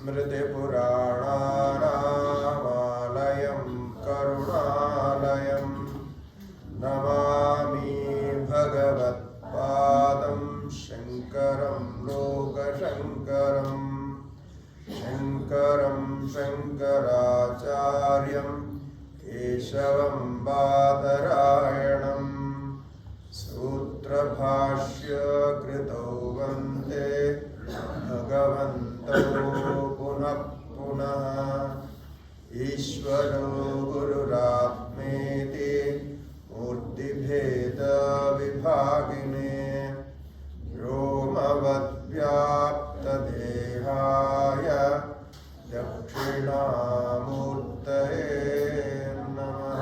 स्मृतिपुराणानामालयं करुणालयं नमामि भगवत्पादं शङ्करं लोकशङ्करं शङ्करं शङ्कराचार्यं केशवं बादरायणं सूत्रभाष्य कृतौ वन्दे भगवन्तौ पुनः पुनः ईश्वरो गुरुरात्मेति मूर्तिभेदविभागिने व्योमवद्व्याप्तदेहाय दक्षिणामूर्तये नमः।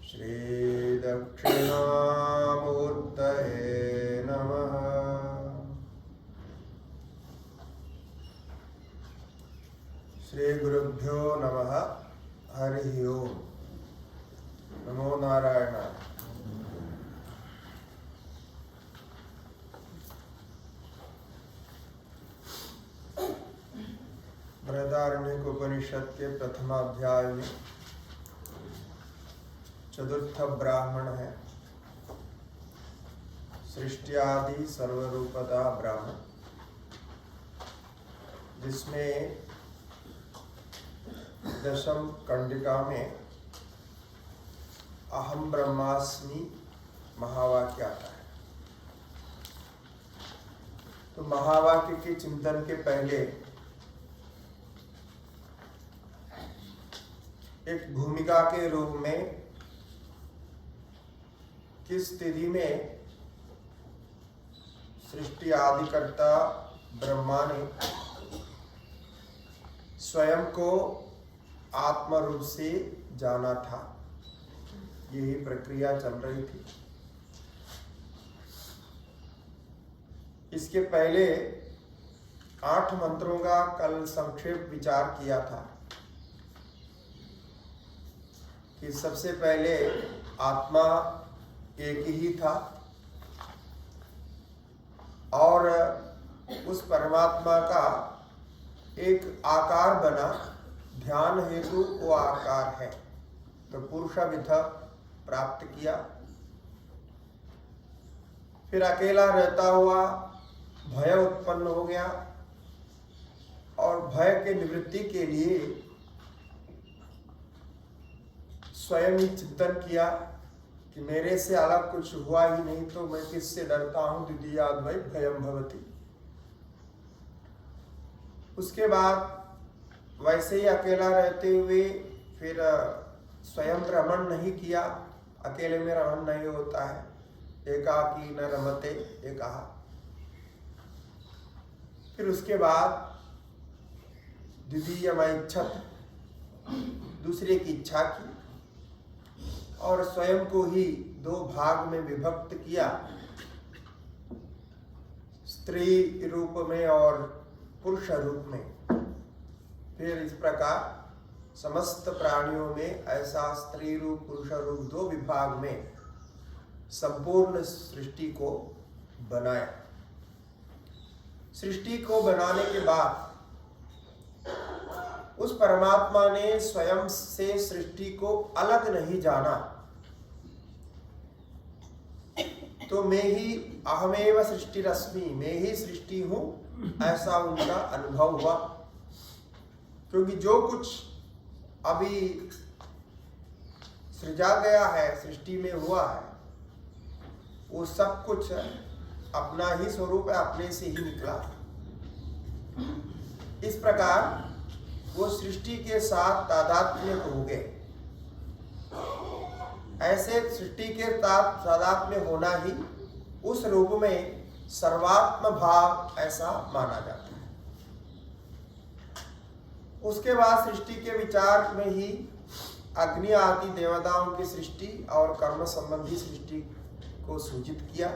श्रीदक्षिणामूर्तये नमः। श्री गुरुभ्यो नमः। हरि ओम। नमो नारायण। बृहदारण्यक उपनिषद के प्रथम अध्याय में चतुर्थ ब्राह्मण है, सृष्टि आदि सर्वरूपता ब्राह्मण, जिसमें दशम कंडिका में अहम ब्रह्मास्मि महावाक्य आता है। तो महावाक्य के चिंतन के पहले एक भूमिका के रूप में किस स्थिति में सृष्टि आदिकर्ता ब्रह्मा ने स्वयं को आत्म रूप से जाना था, यही प्रक्रिया चल रही थी। इसके पहले 8 मंत्रों का कल संक्षेप विचार किया था कि सबसे पहले आत्मा एक ही था और उस परमात्मा का एक आकार बना, ध्यान हेतु वो आकार है, तो पुरुषविध प्राप्त किया। फिर अकेला रहता हुआ भय उत्पन्न हो गया और भय के निवृत्ति के लिए स्वयं ही चिंतन किया कि मेरे से अलग कुछ हुआ ही नहीं तो मैं किससे डरता हूं। द्वितीयाद् वै भयं भवति। उसके बाद वैसे ही अकेला रहते हुए फिर स्वयं रमण नहीं किया, अकेले में रमण नहीं होता है, एकाकी न रमते एकाह। फिर उसके बाद द्वितीयमैच्छत्, दूसरे की इच्छा की और स्वयं को ही 2 भाग में विभक्त किया, स्त्री रूप में और पुरुष रूप में। फिर इस प्रकार समस्त प्राणियों में ऐसा स्त्री रूप पुरुष रूप 2 विभाग में संपूर्ण सृष्टि को बनाया। सृष्टि को बनाने के बाद उस परमात्मा ने स्वयं से सृष्टि को अलग नहीं जाना, तो मैं ही अहमेव सृष्टिरस्मि, मैं ही सृष्टि हूं, ऐसा उनका अनुभव हुआ। क्योंकि जो कुछ अभी सृजा गया है, सृष्टि में हुआ है, वो सब कुछ अपना ही स्वरूप है, अपने से ही निकला। इस प्रकार वो सृष्टि के साथ तादात्म्य हो गए। ऐसे सृष्टि के साथ तादात्म्य होना ही उस रूप में सर्वात्म भाव ऐसा माना जाता है। उसके बाद सृष्टि के विचार में ही अग्नि आदि देवताओं की सृष्टि और कर्म संबंधी सृष्टि को सूचित किया।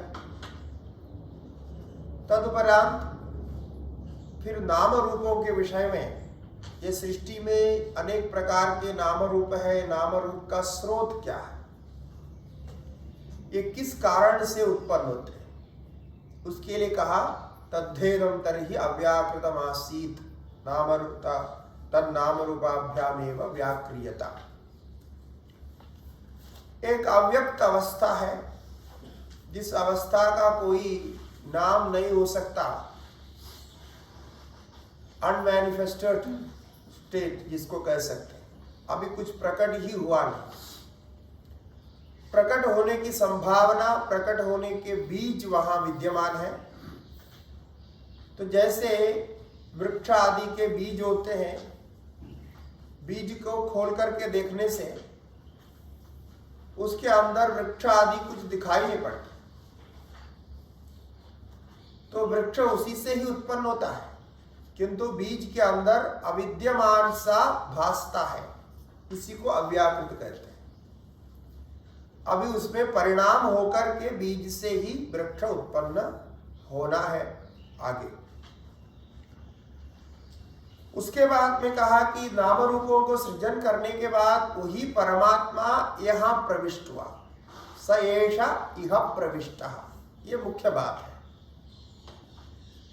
तदुपरांत फिर नाम रूपों के विषय में, ये सृष्टि में अनेक प्रकार के नाम रूप है, नाम रूप का स्रोत क्या है, ये किस कारण से उत्पन्न होते हैं, उसके लिए कहा तद्धेदं तर्हि अव्याकृतम् आसीत्। तन्नाम रूपाभ्यामेव व्याक्रियता। एक अव्यक्त अवस्था है, जिस अवस्था का कोई नाम नहीं हो सकता, अनमैनिफेस्टेड स्टेट जिसको कह सकते हैं। अभी कुछ प्रकट ही हुआ नहीं। प्रकट होने की संभावना, प्रकट होने के बीज वहां विद्यमान है। तो जैसे वृक्ष आदि के बीज होते हैं, बीज को खोल करके देखने से उसके अंदर वृक्ष आदि कुछ दिखाई नहीं पड़ता, तो वृक्ष उसी से ही उत्पन्न होता है, किंतु बीज के अंदर अविद्यमान सा भासता है, इसी को अव्याकृत कहते हैं। अभी उसमें परिणाम होकर के बीज से ही वृक्ष उत्पन्न होना है आगे। उसके बाद में कहा कि नाम रूपों को सृजन करने के बाद वही परमात्मा यहां प्रविष्ट हुआ, स एषा इह प्रविष्टः, ये मुख्य बात है।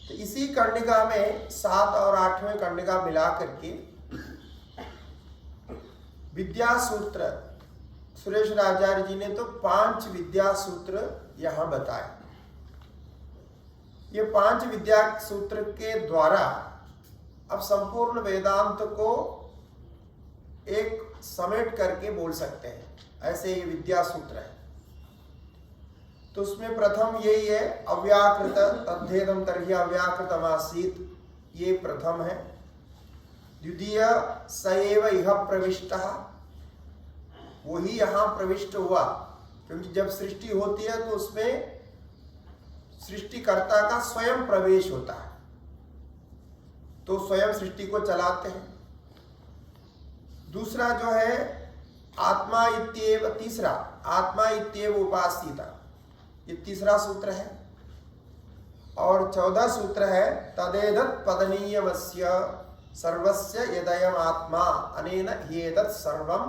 तो इसी कर्णिका में 7 और 8वें कर्णिका मिला करके विद्या सूत्र, सुरेश आचार्य जी ने तो 5 विद्या सूत्र यहां बताए। ये 5 विद्या सूत्र के द्वारा अब संपूर्ण वेदांत को एक समेट करके बोल सकते हैं, ऐसे ये विद्या सूत्र है। तो उसमें प्रथम यही है, अव्याकृत तद्धेदम तर्हि अव्याकृतमासीत्, ये प्रथम है। द्वितीय स एव इह प्रविष्टः, वही यहां प्रविष्ट हुआ, क्योंकि जब सृष्टि होती है तो उसमें सृष्टिकर्ता का स्वयं प्रवेश होता है, तो स्वयं सृष्टि को चलाते हैं। दूसरा जो है आत्मा इत्येव, तीसरा आत्मा इत्येव उपासिता, ये तीसरा सूत्र है। और 14 सूत्र है तदेदत् पदनीयमस्य सर्वस्य यदयम् आत्मा अनेन ह्येतत् सर्वं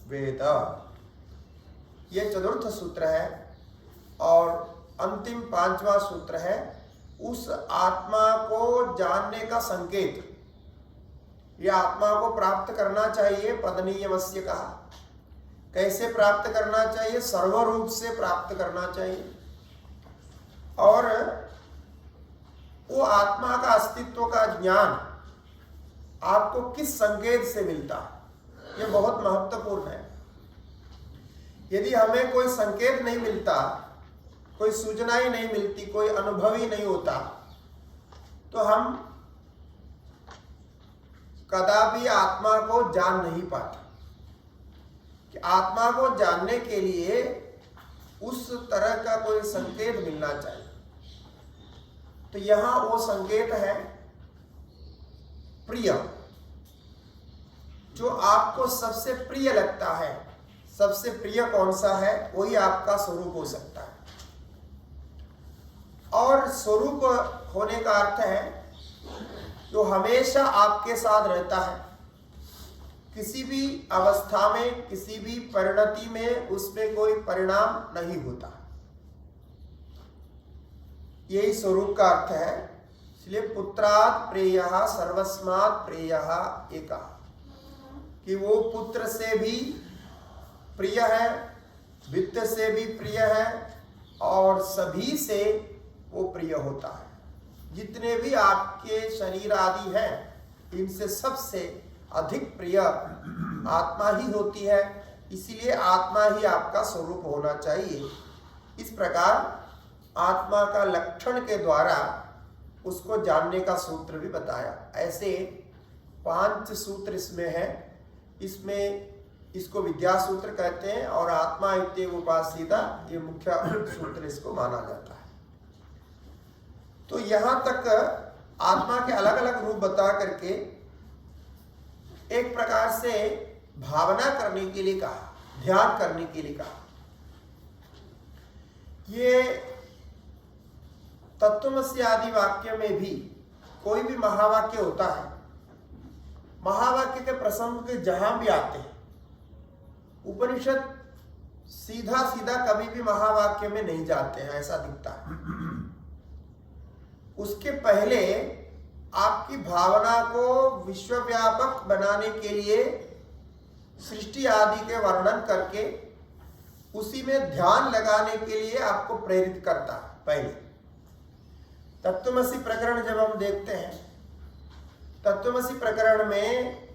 वेद, ये चतुर्थ सूत्र है। और अंतिम 5वां सूत्र है उस आत्मा को जानने का संकेत, ये आत्मा को प्राप्त करना चाहिए। पदनीयमस्य कहा, कैसे प्राप्त करना चाहिए? सर्वरूप से प्राप्त करना चाहिए। और वो आत्मा का अस्तित्व का ज्ञान आपको किस संकेत से मिलता है, ये बहुत महत्वपूर्ण है। यदि हमें कोई संकेत नहीं मिलता, कोई सूचना ही नहीं मिलती, कोई अनुभव ही नहीं होता, तो हम कदापि आत्मा को जान नहीं पाते। कि आत्मा को जानने के लिए उस तरह का कोई संकेत मिलना चाहिए। तो यहां वो संकेत है प्रिय, जो आपको सबसे प्रिय लगता है। सबसे प्रिय कौन सा है? वही आपका स्वरूप हो सकता है। और स्वरूप होने का अर्थ है जो हमेशा आपके साथ रहता है, किसी भी अवस्था में, किसी भी परिणति में उसमें कोई परिणाम नहीं होता, यही स्वरूप का अर्थ है। इसलिए पुत्रात् प्रेयः सर्वस्मात् प्रेयः एक, कि वो पुत्र से भी प्रिय है, वित्त से भी प्रिय है, और सभी से वो प्रिय होता है। जितने भी आपके शरीर आदि हैं, इनसे सबसे अधिक प्रिय आत्मा ही होती है। इसीलिए आत्मा ही आपका स्वरूप होना चाहिए। इस प्रकार आत्मा का लक्षण के द्वारा उसको जानने का सूत्र भी बताया। ऐसे 5 सूत्र इसमें है। इसमें इसको विद्या सूत्र कहते हैं, और आत्मा इत्येव उपासिता, ये मुख्य सूत्र इसको माना जाता है। तो यहां तक आत्मा के अलग अलग रूप बता करके एक प्रकार से भावना करने के लिए कहा, ध्यान करने के लिए कहा। ये तत्त्वमसि आदि वाक्य में भी कोई भी महावाक्य होता है, महावाक्य के प्रसंग जहां भी आते हैं, उपनिषद सीधा सीधा कभी भी महावाक्य में नहीं जाते हैं, ऐसा दिखता है। उसके पहले आपकी भावना को विश्वव्यापक बनाने के लिए सृष्टि आदि के वर्णन करके उसी में ध्यान लगाने के लिए आपको प्रेरित करता है। पहले तत्वमसी प्रकरण जब हम देखते हैं, तत्वमसी प्रकरण में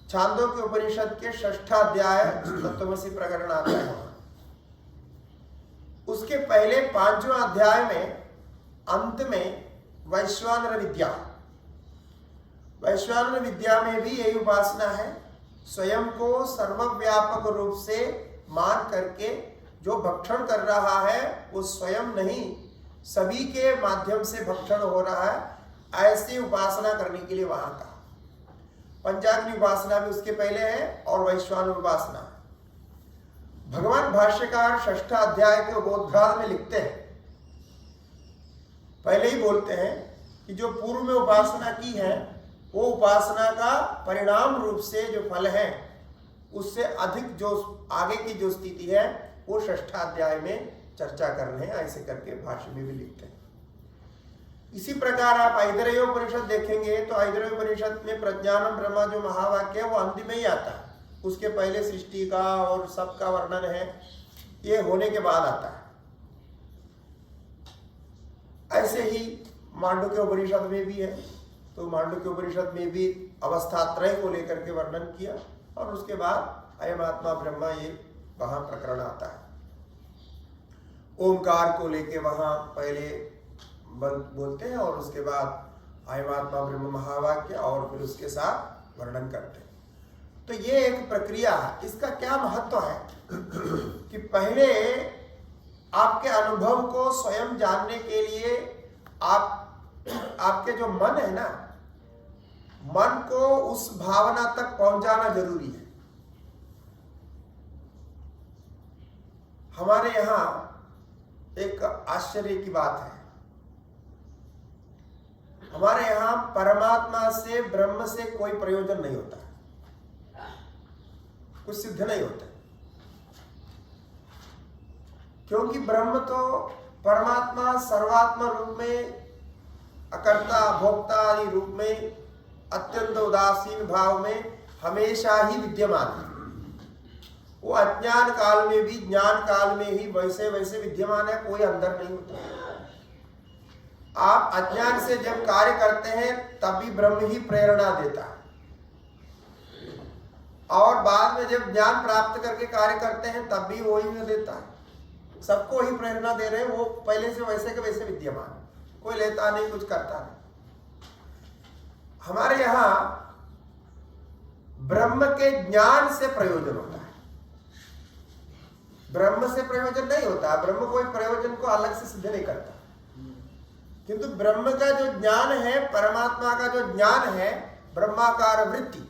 छांदोग्य उपनिषद के 6ठ अध्याय तत्वमसी प्रकरण आता है। उसके पहले 5वां अध्याय में अंत में वैश्वानर विद्या, वैश्वानर विद्या में भी यही उपासना है। स्वयं को सर्वव्यापक रूप से मान करके जो भक्षण कर रहा है वो स्वयं नहीं, सभी के माध्यम से भक्षण हो रहा है, ऐसी उपासना करने के लिए वहां का पंचाग्नि उपासना भी उसके पहले है और वैश्वानर उपासना। भगवान भाष्यकार 6ठ अध्याय के उद्बोधकाल में लिखते हैं, पहले ही बोलते हैं कि जो पूर्व में उपासना की है वो उपासना का परिणाम रूप से जो फल है उससे अधिक जो आगे की जो स्थिति है वो 6ठ अध्याय में चर्चा कर रहे हैं, ऐसे करके भाष्य में भी लिखते हैं। इसी प्रकार आप ऐतरेयोपनिषद देखेंगे तो ऐतरेयोपनिषद में प्रज्ञानम ब्रह्म जो महावाक्य है वो अंतिम में ही आता है, उसके पहले सृष्टि का और सबका वर्णन है, ये होने के बाद आता है। ऐसे ही मांडुक्य उपनिषद में भी है, तो मांडुक्य उपनिषद में भी अवस्था त्रय को लेकर के वर्णन किया और उसके बाद अयम आत्मा ब्रह्म ये वहां प्रकरण आता है। ओमकार को लेके वहां पहले बोलते हैं और उसके बाद अयम आत्मा ब्रह्म महावाक्य और फिर उसके साथ वर्णन करते हैं। तो ये एक प्रक्रिया है। इसका क्या महत्व है कि पहले आपके अनुभव को स्वयं जानने के लिए आपके जो मन है ना, मन को उस भावना तक पहुंचाना जरूरी है। हमारे यहां एक आश्चर्य की बात है, हमारे यहां परमात्मा से ब्रह्म से कोई प्रयोजन नहीं होता, कुछ सिद्ध नहीं होता, क्योंकि ब्रह्म तो परमात्मा सर्वात्मा रूप में, अकर्ता भोक्ता आदि रूप में, अत्यंत उदासीन भाव में हमेशा ही विद्यमान है। वो अज्ञान काल में भी ज्ञान काल में ही वैसे वैसे विद्यमान है, कोई अंदर नहीं होता। आप अज्ञान से जब कार्य करते हैं तभी ब्रह्म ही प्रेरणा देता है, और बाद में जब ज्ञान प्राप्त करके कार्य करते हैं तब भी वही देता है। सबको ही प्रेरणा दे रहे हैं, वो पहले से वैसे के वैसे विद्यमान, कोई लेता नहीं, कुछ करता नहीं। हमारे यहां ब्रह्म के ज्ञान से प्रयोजन होता है, ब्रह्म से प्रयोजन नहीं होता। ब्रह्म कोई प्रयोजन को अलग से सिद्ध नहीं करता, किंतु ब्रह्म का जो ज्ञान है, परमात्मा का जो ज्ञान है, ब्रह्माकार वृत्ति,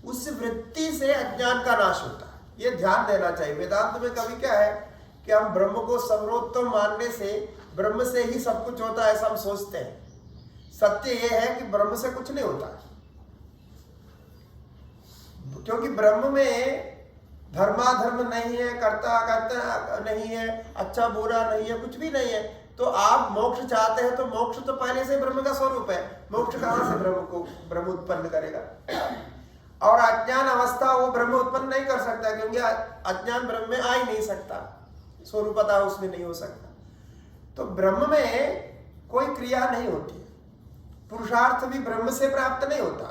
उस वृत्ति से अज्ञान का नाश होता है। ये ध्यान देना चाहिए। वेदांत में कभी क्या है कि हम ब्रह्म को सर्वोत्तम मानने से ब्रह्म से ही सब कुछ होता है ऐसा हम सोचते हैं। सत्य यह है कि ब्रह्म से कुछ नहीं होता, क्योंकि ब्रह्म में धर्माधर्म नहीं है, कर्ता कर्ता नहीं है, अच्छा बुरा नहीं है, कुछ भी नहीं है। तो आप मोक्ष चाहते हैं तो मोक्ष तो पहले से ब्रह्म का स्वरूप है, मोक्ष कहां से ब्रह्म उत्पन्न करेगा? और अज्ञान अवस्था वो ब्रह्म उत्पन्न नहीं कर सकता, क्योंकि अज्ञान ब्रह्म में आ ही नहीं सकता, स्वरूपता उसमें नहीं हो सकता। तो ब्रह्म में कोई क्रिया नहीं होती, पुरुषार्थ भी ब्रह्म से प्राप्त नहीं होता,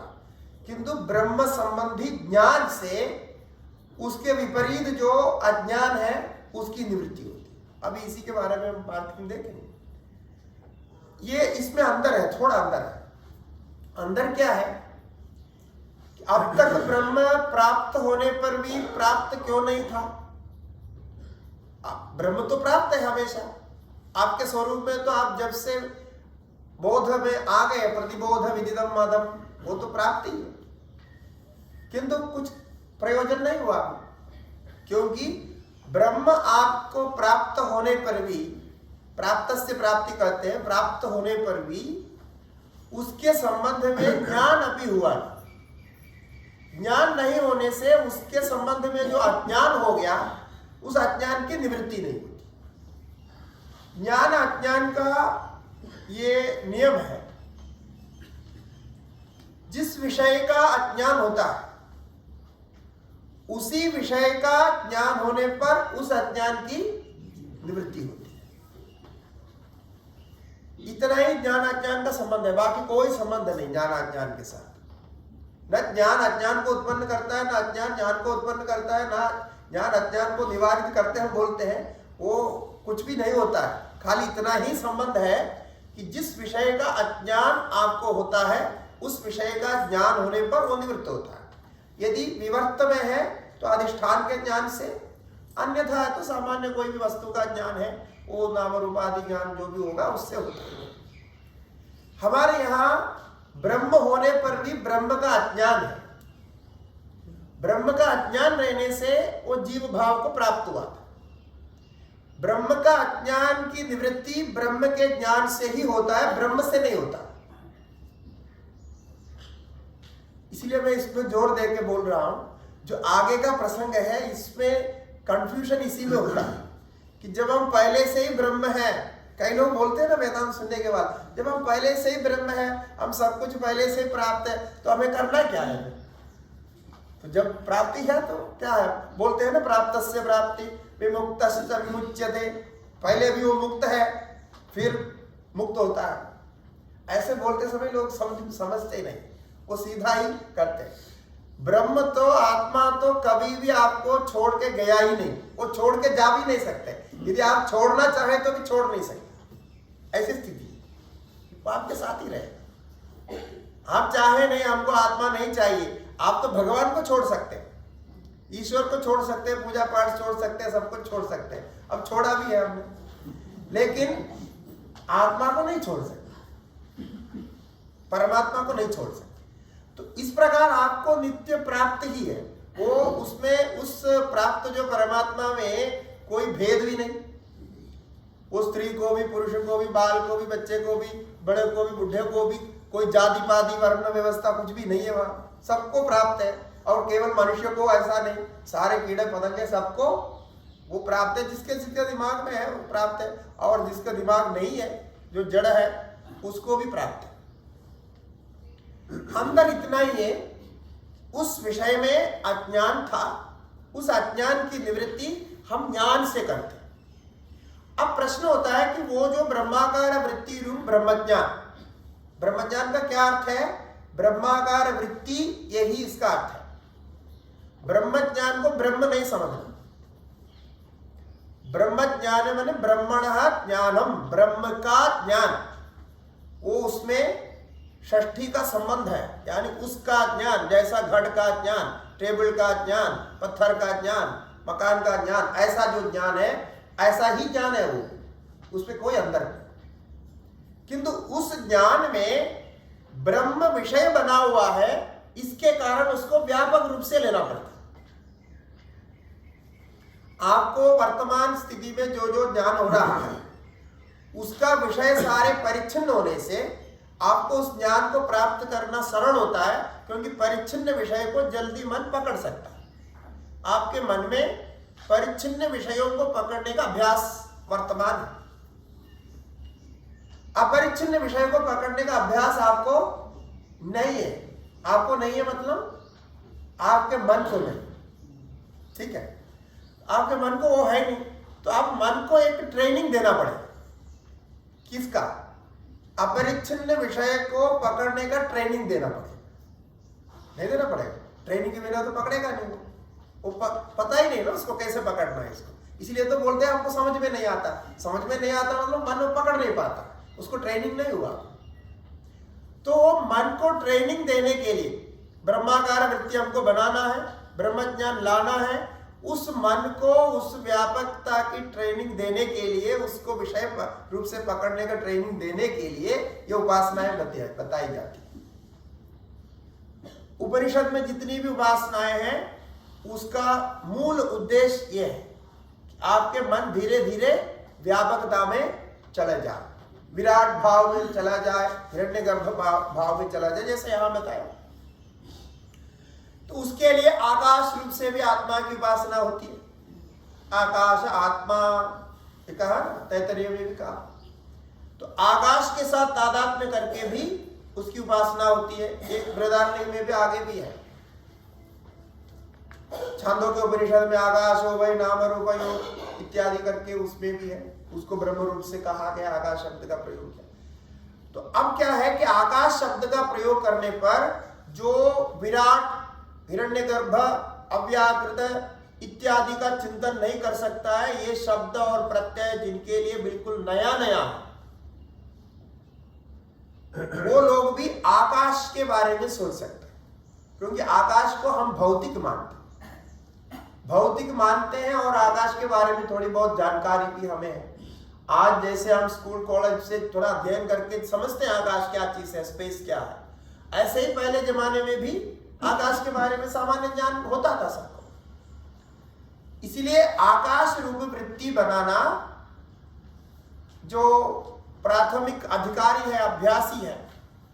किंतु ब्रह्म संबंधी ज्ञान से उसके विपरीत जो अज्ञान है उसकी निवृत्ति होती है। अभी इसी के बारे में हम बात देखेंगे। ये इसमें अंदर है, थोड़ा अंदर है। अंदर क्या है? अब तक ब्रह्म प्राप्त होने पर भी प्राप्त क्यों नहीं था? ब्रह्म तो प्राप्त है हमेशा आपके स्वरूप में, तो आप जब से बोध में आ गए, प्रतिबोध विदितम मदम, वो तो प्राप्ति है, किंतु कुछ प्रयोजन नहीं हुआ, क्योंकि ब्रह्म आपको प्राप्त होने पर भी, प्राप्त से प्राप्ति कहते हैं, प्राप्त होने पर भी उसके संबंध में ज्ञान अभी हुआ नहीं। ज्ञान नहीं होने से उसके संबंध में जो अज्ञान हो गया, उस अज्ञान की निवृत्ति नहीं होती। ज्ञान अज्ञान का ये नियम है। जिस विषय का अज्ञान होता है उसी विषय का ज्ञान होने पर उस अज्ञान की निवृत्ति होती है। इतना ही ज्ञान अज्ञान का संबंध है, बाकी कोई संबंध नहीं ज्ञान अज्ञान के साथ। न ज्ञान अज्ञान को उत्पन्न करता है, न अज्ञान ज्ञान को उत्पन्न करता है, न ज्ञान अज्ञान को निवारित करते हैं बोलते हैं, वो कुछ भी नहीं होता है। खाली इतना ही संबंध है कि जिस विषय का अज्ञान आपको होता है उस विषय का ज्ञान होने पर वो निवृत्त होता है। यदि विवर्त में है तो अधिष्ठान के ज्ञान से, अन्यथा है तो सामान्य कोई भी वस्तु का ज्ञान है, वो नाम रूपादि ज्ञान जो भी होगा उससे होता है। हमारे यहाँ ब्रह्म होने पर भी ब्रह्म का अज्ञान है। ब्रह्म का अज्ञान रहने से वो जीव भाव को प्राप्त हुआ था। ब्रह्म का अज्ञान की निवृत्ति ब्रह्म के ज्ञान से ही होता है, ब्रह्म से नहीं होता। इसलिए मैं इसमें जोर दे के बोल रहा हूं, जो आगे का प्रसंग है इसमें कंफ्यूजन इसी में होता है कि जब हम पहले से ही ब्रह्म हैं, कई लोग बोलते हैं ना वेदांत सुनने के बाद, जब हम पहले से ही ब्रह्म हैं, हम सब कुछ पहले से ही प्राप्त है, तो हमें करना क्या है? तो जब प्राप्ति है तो क्या है? बोलते हैं ना प्राप्तस्य प्राप्ति विमुक्तस्य विमुच्यते, पहले भी वो मुक्त है फिर मुक्त होता है। ऐसे बोलते समय लोग समझते नहीं, वो सीधा ही करते हैं। ब्रह्म तो आत्मा तो कभी भी आपको छोड़ के गया ही नहीं, वो छोड़ के जा भी नहीं सकते। यदि आप छोड़ना चाहे तो भी छोड़ नहीं सकते, ऐसी स्थिति वो आपके साथ ही रहे। आप चाहे नहीं हमको आत्मा नहीं चाहिए, आप तो भगवान को छोड़ सकते हैं, ईश्वर को छोड़ सकते हैं, पूजा पाठ छोड़ सकते हैं, सब कुछ छोड़ सकते हैं। अब छोड़ा भी है हमने, लेकिन आत्मा को नहीं छोड़ सकते, परमात्मा को नहीं छोड़ सकते। तो इस प्रकार आपको नित्य प्राप्त ही है, वो उसमें उस प्राप्त जो परमात्मा में कोई भेद भी नहीं। वो स्त्री को भी, पुरुष को भी, बाल को भी, बच्चे को भी, बड़े को भी, बुढ़े को भी, कोई जाति पाति वर्ण व्यवस्था कुछ भी नहीं है, वहां सबको प्राप्त है। और केवल मनुष्य को ऐसा नहीं, सारे कीड़े पतंगे सबको वो प्राप्त है। जिसके जिसके दिमाग में है वो प्राप्त है, और जिसका दिमाग नहीं है, जो जड़ है, उसको भी प्राप्त है। अंदर इतना ही है, उस विषय में अज्ञान था, उस अज्ञान की निवृत्ति हम ज्ञान से करते हैं। अब प्रश्न होता है कि वो जो ब्रह्माकार वृत्ति रूप ब्रह्मज्ञान, ब्रह्मज्ञान का क्या अर्थ है? ब्रह्माकार वृत्ति, यही इसका अर्थ है। ब्रह्मज्ञान को ब्रह्म नहीं समझना। ब्रह्मज्ञान माने ब्रह्मणः ज्ञानम, ब्रह्म का ज्ञान, वो उसमें षष्ठी का संबंध है, यानी उसका ज्ञान, जैसा घट का ज्ञान, टेबल का ज्ञान, पत्थर का ज्ञान, मकान का ज्ञान, ऐसा जो ज्ञान है ऐसा ही ज्ञान है वो, उसमें कोई अंतर नहीं। किंतु उस ज्ञान में ब्रह्म विषय बना हुआ है, इसके कारण उसको व्यापक रूप से लेना पड़ता है। आपको वर्तमान स्थिति में जो जो ज्ञान हो रहा है उसका विषय सारे परिच्छिन्न होने से आपको उस ज्ञान को प्राप्त करना सरल होता है, क्योंकि परिच्छिन्न विषय को जल्दी मन पकड़ सकता है। आपके मन में परिच्छिन्न विषयों को पकड़ने का अभ्यास वर्तमान है। अपरिच्छिन्न विषय को पकड़ने का अभ्यास आपको नहीं है। आपको नहीं है मतलब आपके मन को नहीं, ठीक है, आपके मन को वो है नहीं, तो आप मन को एक ट्रेनिंग देना पड़ेगा। किसका? अपरिच्छिन्न विषय को पकड़ने का ट्रेनिंग देना पड़ेगा। नहीं देना पड़ेगा, ट्रेनिंग के बिना तो पकड़ेगा नहीं, वो पता ही नहीं ना उसको कैसे पकड़ना है इसको। इसलिए तो बोलते हैं हमको समझ में नहीं आता। समझ में नहीं आता मतलब मन में पकड़ नहीं पाता, उसको ट्रेनिंग नहीं हुआ। तो मन को ट्रेनिंग देने के लिए ब्रह्माकार वृत्ति हमको बनाना है, ब्रह्मज्ञान लाना है। उस मन को उस व्यापकता की ट्रेनिंग देने के लिए, उसको विषय रूप से पकड़ने का ट्रेनिंग देने के लिए ये उपासनाएं बताई जाती है। उपनिषद में जितनी भी उपासनाएं हैं उसका मूल उद्देश्य ये है कि आपके मन धीरे धीरे व्यापकता में चले जाए, विराट भाव में चला जाए, हिरण्यगर्भ भाव में चला जाए, जैसे यहां बताया। तो उसके लिए आकाश रूप से भी आत्मा की उपासना होती है। आकाश आत्मा कहा, तैतरीय में भी कहा। तो आकाश के साथ तादात्म्य करके भी उसकी उपासना होती है। एक बृहदारण्यक में भी आगे भी है, छांदोग्य उपनिषद में आकाशो वै नाम रूपयो इत्यादि करके उसमें भी है, उसको ब्रह्म रूप से कहा गया, आकाश शब्द का प्रयोग किया। तो अब क्या है कि आकाश शब्द का प्रयोग करने पर जो विराट, हिरण्यगर्भ, अव्याकृत इत्यादि का चिंतन नहीं कर सकता है, ये शब्द और प्रत्यय जिनके लिए बिल्कुल नया नया है, वो लोग भी आकाश के बारे में सोच सकते हैं। क्योंकि आकाश को हम भौतिक मानते हैं और आकाश के बारे में थोड़ी बहुत जानकारी भी हमें है। आज जैसे हम स्कूल कॉलेज से थोड़ा अध्ययन करके समझते हैं आकाश क्या चीज है, स्पेस क्या है, ऐसे ही पहले जमाने में भी आकाश के बारे में सामान्य ज्ञान होता था सबको। इसीलिए आकाश रूप वृत्ति बनाना जो प्राथमिक अधिकारी है, अभ्यासी है,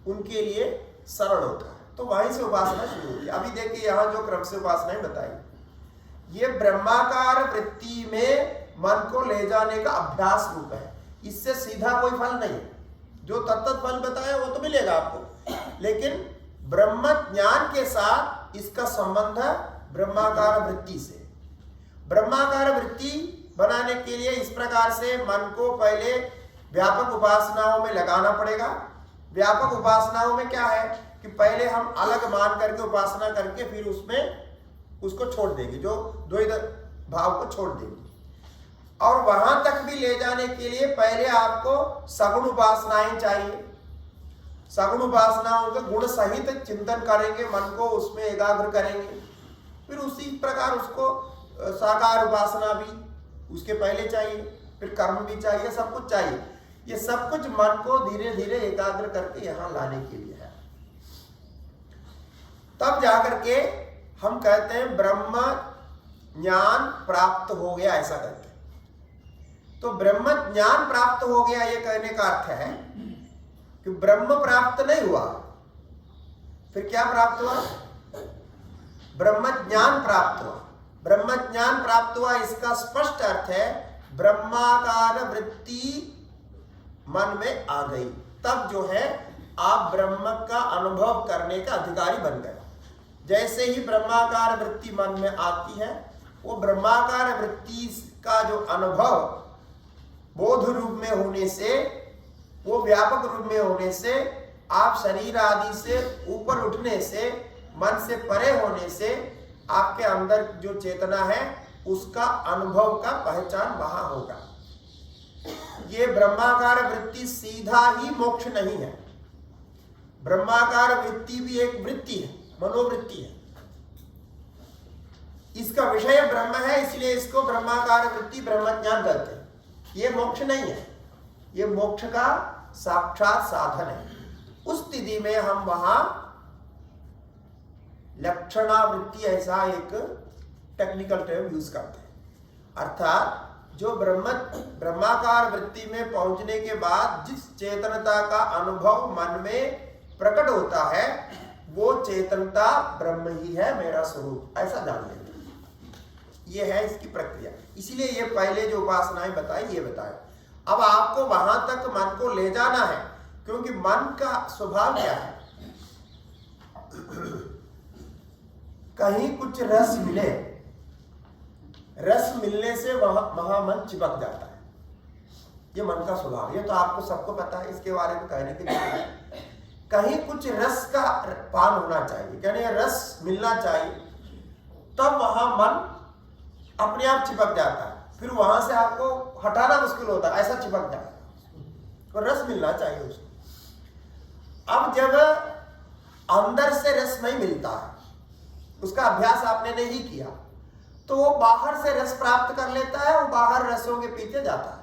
उनके लिए सरल होता है। तो वहीं से उपासना शुरू होती है। अभी देखिए यहाँ जो क्रम से उपासनाएं बताई, ये ब्रह्माकार वृत्ति में मन को ले जाने का अभ्यास रूप है। इससे सीधा कोई फल नहीं है। जो तत्त फल बताया वो तो मिलेगा आपको, लेकिन ब्रह्म ज्ञान के साथ इसका संबंध है ब्रह्माकार वृत्ति से। ब्रह्माकार वृत्ति बनाने के लिए इस प्रकार से मन को पहले व्यापक उपासनाओं में लगाना पड़ेगा। व्यापक उपासनाओं में क्या है कि पहले हम अलग मान करके उपासना करके फिर उसमें उसको छोड़ देंगे, जो द्वैत भाव को छोड़ देंगे। और वहां तक भी ले जाने के लिए पहले आपको सगुण उपासनाएं चाहिए। सगुण उपासनाओं का गुण सहित चिंतन करेंगे, मन को उसमें एकाग्र करेंगे। फिर उसी प्रकार उसको साकार उपासना भी उसके पहले चाहिए, फिर कर्म भी चाहिए, सब कुछ चाहिए। ये सब कुछ मन को धीरे धीरे एकाग्र करके यहां लाने के लिए है। तब जाकर के हम कहते हैं ब्रह्म ज्ञान प्राप्त हो गया, ऐसा कहते हैं। तो ब्रह्म ज्ञान प्राप्त हो गया ये कहने का अर्थ है कि ब्रह्म प्राप्त नहीं हुआ, फिर क्या प्राप्त हुआ? ब्रह्म ज्ञान प्राप्त हुआ। ब्रह्म ज्ञान प्राप्त हुआ इसका स्पष्ट अर्थ है ब्रह्माकार वृत्ति मन में आ गई। तब जो है आप ब्रह्म का अनुभव करने का अधिकारी बन गए। जैसे ही ब्रह्माकार वृत्ति मन में आती है, वो ब्रह्माकार वृत्ति का जो अनुभव बोध रूप में होने से, वो व्यापक रूप में होने से, आप शरीर आदि से ऊपर उठने से, मन से परे होने से आपके अंदर जो चेतना है उसका अनुभव का पहचान वहां होगा। ये ब्रह्माकार वृत्ति सीधा ही मोक्ष नहीं है। ब्रह्माकार वृत्ति भी एक वृत्ति है, मनोवृत्ति है। इसका विषय ब्रह्म है, इसलिए इसको ब्रह्माकार वृत्ति ब्रह्म ज्ञान कहते हैं। ये मोक्ष नहीं है, ये मोक्ष का साक्षात साधन है। उस स्थिति में हम वहां लक्षणावृत्ति ऐसा एक टेक्निकल टर्म यूज करते हैं। अर्थात जो ब्रह्माकार वृत्ति में पहुंचने के बाद जिस चेतनता का अनुभव मन में प्रकट होता है, वो चेतनता ब्रह्म ही है, मेरा स्वरूप, ऐसा जान लेते हैं। ये है इसकी प्रक्रिया। इसीलिए ये पहले जो उपासनाएं बताई ये बताए। अब आपको वहां तक मन को ले जाना है, क्योंकि मन का स्वभाव क्या है? कहीं कुछ रस मिले, रस मिलने से वहां मन चिपक जाता है। ये मन का स्वभाव, ये तो आपको सबको पता है, इसके बारे में कहने की जरूरत है। कहीं कुछ रस का पान होना चाहिए, यानी रस मिलना चाहिए, तब वहां मन अपने आप चिपक जाता है। फिर वहां से आपको हटाना मुश्किल होता है, ऐसा चिपक जाता है। तो रस मिलना चाहिए उसको। अब जब अंदर से रस नहीं मिलता है, उसका अभ्यास आपने नहीं किया, तो वो बाहर से रस प्राप्त कर लेता है, वो बाहर रसों के पीछे जाता है।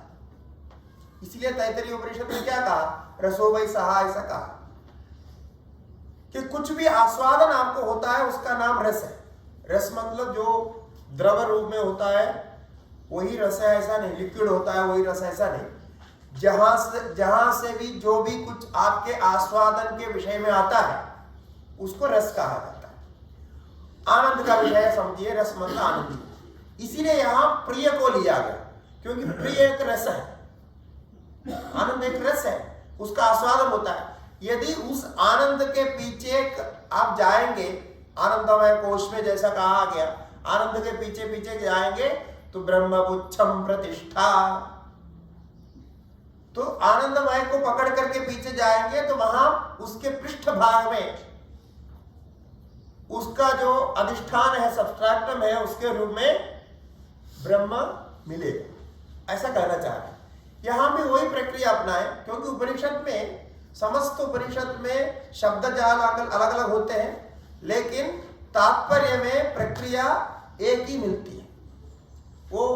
इसलिए तैत्तरीय उपनिषद में क्या कहा? रसो वै सहा, ऐसा कहा कि कुछ भी आस्वादन आपको होता है उसका नाम रस है। रस मतलब जो द्रव रूप में होता है वही रस है, ऐसा नहीं। लिक्विड होता है वही रस, ऐसा नहीं। जहां से भी जो भी कुछ आपके आस्वादन के विषय में आता है उसको रस कहा जाता है। आनंद का विषय समझिए, रस मतलब आनंद। इसीलिए यहां प्रिय को लिया गया, क्योंकि प्रिय एक रस है, आनंद एक रस है, उसका आस्वादन होता है। यदि उस आनंद के पीछे आप जाएंगे, आनंदमय कोश में जैसा कहा गया, आनंद के पीछे पीछे जाएंगे तो ब्रह्मपुच्छम प्रतिष्ठा, तो आनंदमय को पकड़ करके पीछे जाएंगे तो वहां उसके पृष्ठ भाग में उसका जो अधिष्ठान है, सबस्ट्रैक्टम है, उसके रूप में ब्रह्म मिलेगा, ऐसा कहना चाह रहे हैं। यहां भी वही प्रक्रिया अपनाए, क्योंकि उपनिषद में, समस्त उपनिषद में शब्द जाल अलग अलग होते हैं, लेकिन तात्पर्य में प्रक्रिया एक ही मिलती है। वो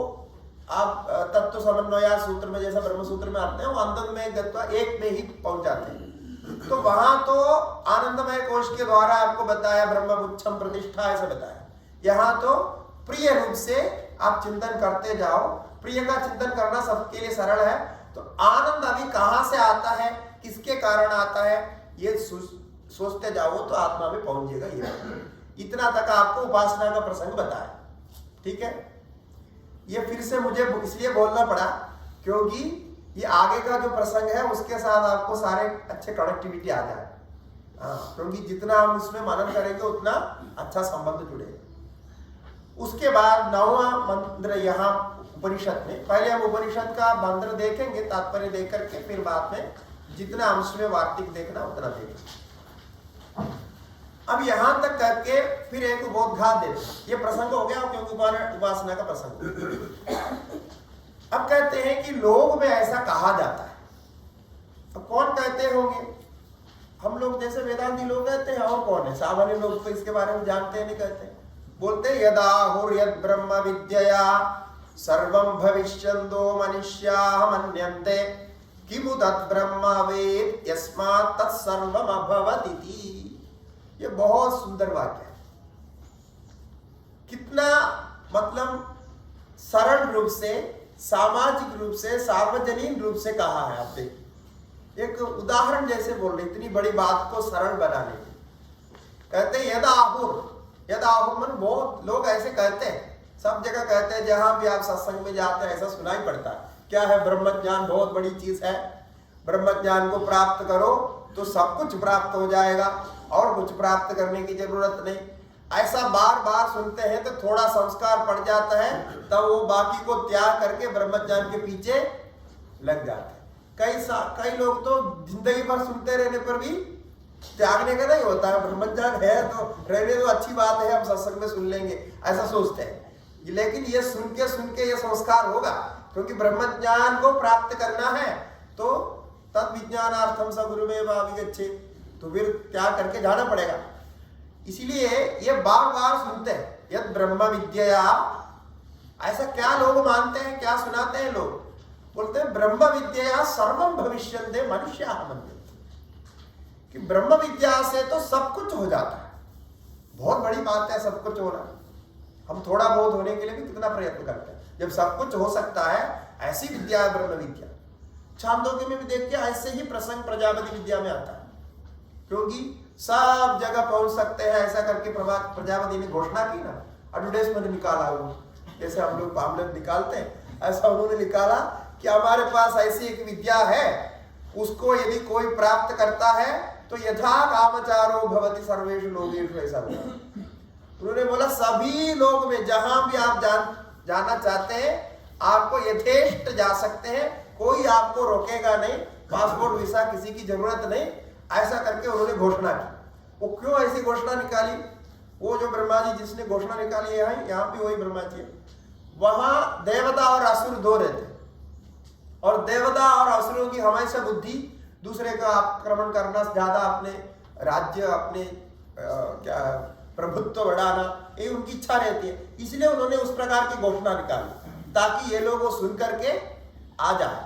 आप तत्व समन्वय सूत्र में जैसा ब्रह्म सूत्र में आते हैं, वो अंदर में गत्वा एक में ही पहुंच जाते हैं। तो वहां तो आनंदमय कोश के द्वारा आपको बताया ब्रह्मपुच्छम प्रतिष्ठा, ऐसा बताया। यहां तो प्रिय रूप से आप चिंतन करते जाओ, प्रिय का चिंतन करना सबके लिए सरल है। तो आनंद अभी कहां से आता है, किसके कारण आता है, ये सोचते जाओ तो आत्मा में पहुंचेगा। ये इतना तक आपको उपासना का प्रसंग बताया, ठीक है। ये फिर से मुझे इसलिए बोलना पड़ा क्योंकि ये आगे का जो प्रसंग है उसके साथ आपको सारे अच्छे कनेक्टिविटी आ जाए। क्योंकि जितना हम इसमें मनन करेंगे उतना अच्छा संबंध जुड़ेगा। उसके बाद 9वां मंत्र यहाँ उपनिषद में, पहले हम उपनिषद का मंत्र देखेंगे तात्पर्य देकर के, फिर बाद में जितना अंश में वार्तिक देखना उतना देखेंगे। अब यहां तक करके फिर एक उपोद्घात देते हैं। ये प्रसंग हो गया क्योंकि उपासना का प्रसंग। अब कहते हैं कि लोग में ऐसा कहा जाता है। अब कौन कहते होंगे, हम लोग जैसे वेदांती लोग कहते हैं, और कौन है, सामान्य लोग तो इसके बारे में जानते हैं नहीं, कहते बोलते यदाहुर्यद ब्रह्म विद्यया सर्वं भविष्यन्तो मनुष्याः मन्यन्ते किमु तत् ब्रह्म वेद यस्मात् तत्सर्वम् अभवत् इति। ये बहुत सुंदर वाक्य है। कितना मतलब सरल रूप से, सामाजिक रूप से, सार्वजनिक रूप से कहा है। आप देखिए, एक उदाहरण जैसे बोल रहे, इतनी बड़ी बात को सरल बनाने के। कहते हैं यदाहुर, यदाहुर मन बहुत लोग ऐसे कहते हैं, सब जगह कहते हैं, जहां भी आप सत्संग में जाते हैं ऐसा सुनाई पड़ता है। क्या है, ब्रह्म ज्ञान बहुत बड़ी चीज है, ब्रह्म ज्ञान को प्राप्त करो तो सब कुछ प्राप्त हो जाएगा और कुछ प्राप्त करने की जरूरत नहीं। ऐसा बार बार सुनते हैं तो थोड़ा संस्कार पड़ जाता है, तब वो बाकी को त्याग करके ब्रह्म ज्ञान के पीछे लग जाते हैं। कई लोग तो जिंदगी भर सुनते रहने पर भी त्यागने का नहीं होता है, ब्रह्म ज्ञान है तो रहने दो, अच्छी बात है, हम सत्संग में सुन लेंगे, ऐसा सोचते हैं। लेकिन ये सुन के ये संस्कार होगा, क्योंकि ब्रह्म ज्ञान को प्राप्त करना है तो तद विज्ञानार्थम स गुरुमेव अभिगच्छेत्, तो फिर क्या करके जाना पड़ेगा। इसीलिए ये बार बार सुनते हैं यद ब्रह्म विद्या। ऐसा क्या लोग मानते हैं, क्या सुनाते हैं लोग, बोलते हैं ब्रह्म विद्या सर्वं भविष्यन्ते मनुष्याः मन्यन्ते, कि ब्रह्म विद्या से तो सब कुछ हो जाता है। बहुत बड़ी बात है सब कुछ होना। हम थोड़ा बहुत होने के लिए भी कितना प्रयत्न करते हैं, जब सब कुछ हो सकता है, ऐसी विद्या है ब्रह्म विद्या। छांदोग्य में भी देखिए ऐसे ही प्रसंग प्रजापति विद्या में आता है, क्योंकि सब जगह पहुंच सकते हैं, ऐसा करके प्रजापति ने घोषणा की ना, एडवर्टाइजमेंट निकाला वो, जैसे हम लोग पामलेट निकालते हैं, ऐसा उन्होंने निकाला कि हमारे पास ऐसी एक विद्या है, उसको यदि कोई प्राप्त करता है तो यथा कामचारो भवति सर्वेषु लोकेषु, ऐसा होगा। उन्होंने बोला सभी लोग में जहां भी आप जाना चाहते हैं आपको यथेष्ट जा सकते हैं, कोई आपको रोकेगा नहीं, पासपोर्ट वीसा किसी की जरूरत नहीं, ऐसा करके उन्होंने घोषणा की। वो क्यों ऐसी घोषणा निकाली, वो जो ब्रह्मा जी जिसने घोषणा निकाली है, यहाँ भी वही ब्रह्मा जी है। वहां देवता और असुर दो रहते, और देवता और असुरों की हमेशा बुद्धि दूसरे का आक्रमण करना, ज्यादा अपने राज्य, अपने क्या प्रभुत्व बढ़ाना, ये उनकी इच्छा रहती है। इसलिए उन्होंने उस प्रकार की घोषणा निकाली ताकि ये लोग वो सुन करके आ जाए।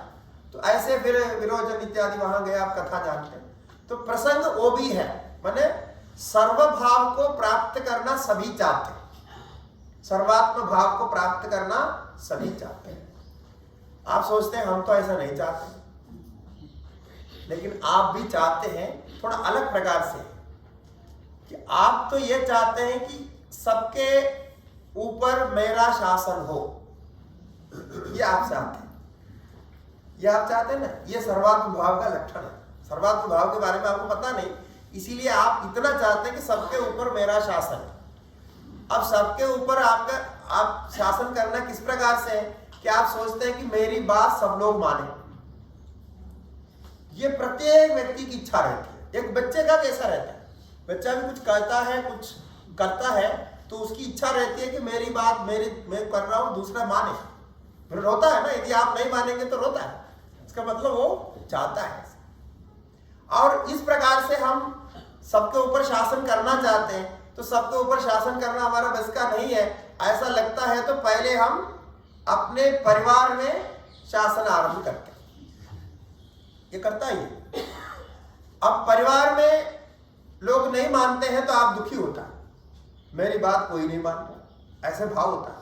तो ऐसे फिर विरोचन इत्यादि वहां गए, आप कथा जानते हैं। तो प्रसंग वो भी है, माने सर्वभाव को प्राप्त करना सभी चाहते हैं, सर्वात्म भाव को प्राप्त करना सभी चाहते हैं। आप सोचते हैं हम तो ऐसा नहीं चाहते, लेकिन आप भी चाहते हैं, थोड़ा अलग प्रकार से, कि आप तो ये चाहते हैं कि सबके ऊपर मेरा शासन हो, ये आप चाहते हैं, ये आप चाहते हैं ना, ये सर्वात्म भाव का लक्षण है। सर्वात्म भाव के बारे में आपको पता नहीं, इसीलिए आप इतना चाहते हैं कि सबके ऊपर मेरा शासन है। अब सबके ऊपर आप शासन करना किस प्रकार से है कि आप सोचते हैं कि मेरी बात सब लोग माने। ये प्रत्येक व्यक्ति की इच्छा रहती है। एक बच्चे का कैसा रहता है, बच्चा भी कुछ कहता है, कुछ करता है, तो उसकी इच्छा रहती है कि मेरी बात मैं कर रहा हूं, दूसरा माने। फिर रोता है ना, यदि आप नहीं मानेंगे तो रोता है, इसका मतलब वो चाहता है। और इस प्रकार से हम सबके ऊपर शासन करना चाहते हैं, तो सबके ऊपर शासन करना हमारा बस का नहीं है ऐसा लगता है, तो पहले हम अपने परिवार में शासन आरंभ करते हैं। ये करता ही है। अब परिवार में लोग नहीं मानते हैं तो आप दुखी होता है, मेरी बात कोई नहीं मानता, ऐसे भाव होता है।